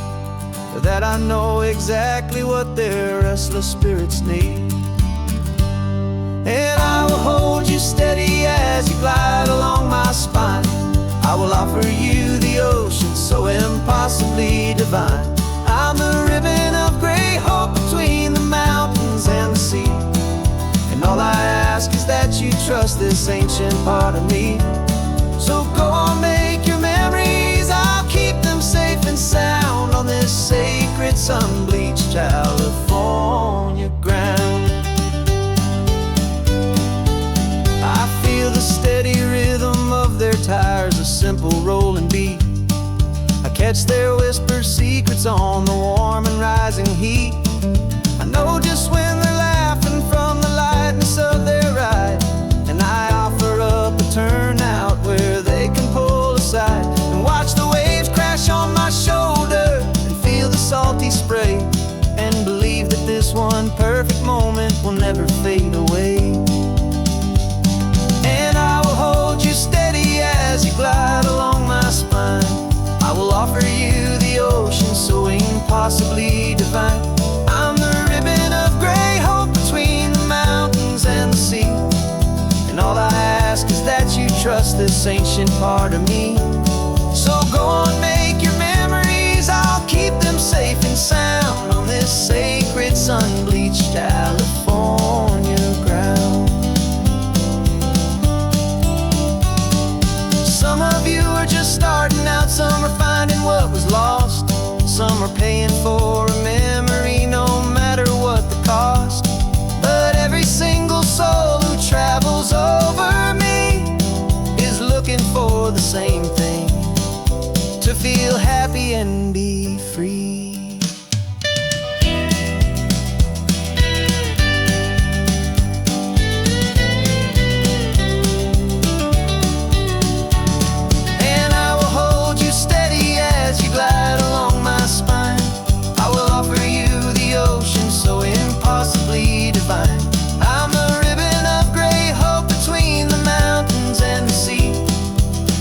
or that I know exactly what their restless spirits need. And I will hold you steady as you glide along my spine. I will offer you the ocean so impossibly divine. I'm the ribbon of gray hope between the mountains and the sea. And all I ask is that you trust this ancient part of me. So go on, make your memories, I'll keep them safe and sound on this sacred sun-bleached California ground. I feel the steady rhythm of their tires, a simple rolling beat. I catch their whispered secrets on the warm and rising heat. I know just when they're laughing from the lightness of their ride, and I offer up a turnout where they can pull aside and watch the waves crash on my shoulder and feel the salty spray, and believe that this one perfect moment will never fade away. And I will hold you steady as you glide along my spine. I will offer you the ocean so impossibly divine. I'm the ribbon of gray hope between the mountains and the sea. And all I ask is that you trust this ancient part of me. So go on, make your memories, I'll keep them safe and sound on this sacred sun-bleached California ground. Some of you are just starting out, some are finding what was lost, some are paying for a memory no matter what the cost. But every single soul who travels over me is looking for the same thing, to feel happy and be free. And I will hold you steady as you glide along my spine. I will offer you the ocean so impossibly divine. I'm the ribbon of gray hope between the mountains and the sea.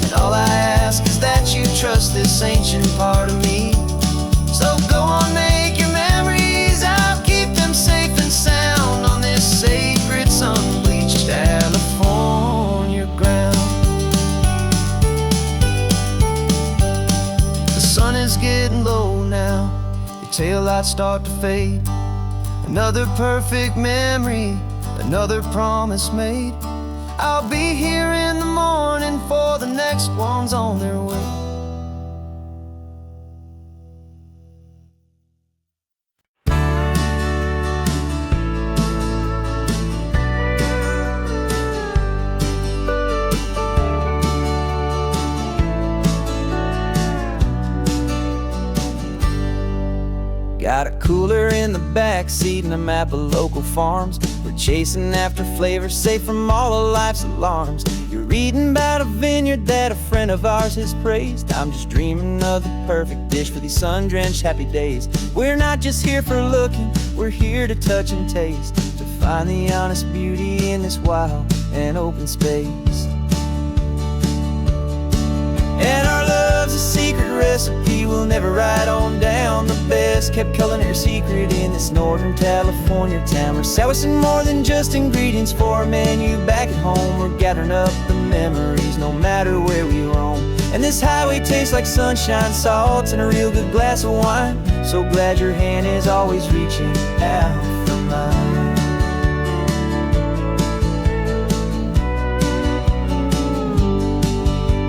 And all I ask is that you trust this ancient part of me. So go on, make your memories, I'll keep them safe and sound on this sacred sun-bleached California ground. The sun is getting low now, the taillights start to fade. Another perfect memory, another promise made. I'll be here in the morning for the next ones on their way. Got a cooler in the back seat and a map of local farms. We're chasing after flavors safe from all of life's alarms. You're reading about a vineyard that a friend of ours has praised. I'm just dreaming of the perfect dish for these sun-drenched happy days. We're not just here for looking, we're here to touch and taste, to find the honest beauty in this wild and open space. And our love's a secret recipe we'll never write on down. The best kept culinary secret in this Northern California town. We're selling more than just ingredients for a menu back at home. We're gathering up the memories no matter where we roam. And this highway tastes like sunshine, salt, and a real good glass of wine. So glad your hand is always reaching out for mine.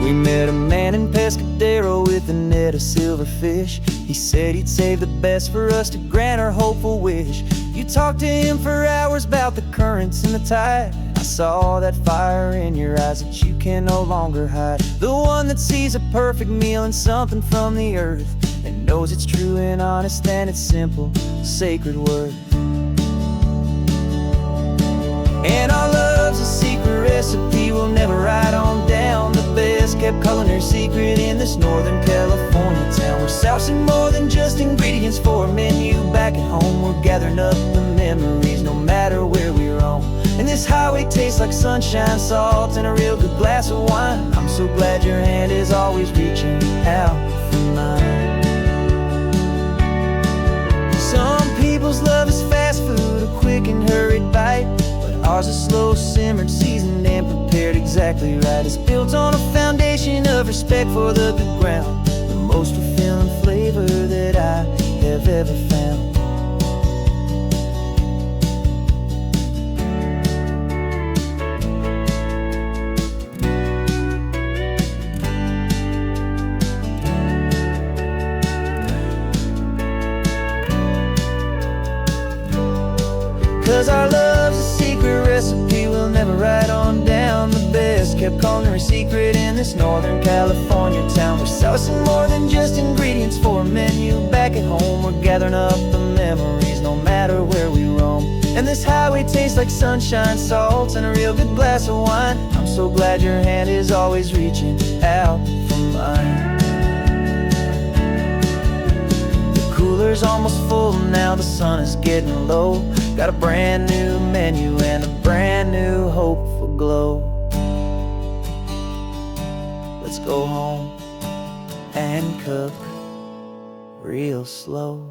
We met a man in Pescadero with a net of silverfish. He said he'd save the best for us to grant our hopeful wish. You talked to him for hours about the currents and the tide. I saw that fire in your eyes that you can no longer hide. The one that sees a perfect meal in something from the earth, and knows it's true and honest and it's simple, sacred worth. And our love's a secret recipe we'll never write on down. The best kept culinary secret in this Northern California town. We're sourcing more than just ingredients for a menu back at home. We're gathering up the memories no matter where we roam. And this highway tastes like sunshine, salt, and a real good glass of wine. I'm so glad your hand is always reaching out for mine. Some people's love is fast food, a quick and hurried bite, but ours is slow simmered, seasoned, and prepared exactly right. It's built on a foundation of respect for the good ground, the most fulfilling flavor that I have ever found. 'Cause our love's a secret recipe we'll never write on down. The best kept culinary secret in this Northern California town. We're sourcing more than just ingredients for a menu back at home. We're gathering up the memories no matter where we roam. And this highway tastes like sunshine, salt, and a real good glass of wine. I'm so glad your hand is always reaching out for mine. Cooler's almost full now, the sun is getting low. Got a brand new menu and a brand new hopeful glow. Let's go home and cook real slow.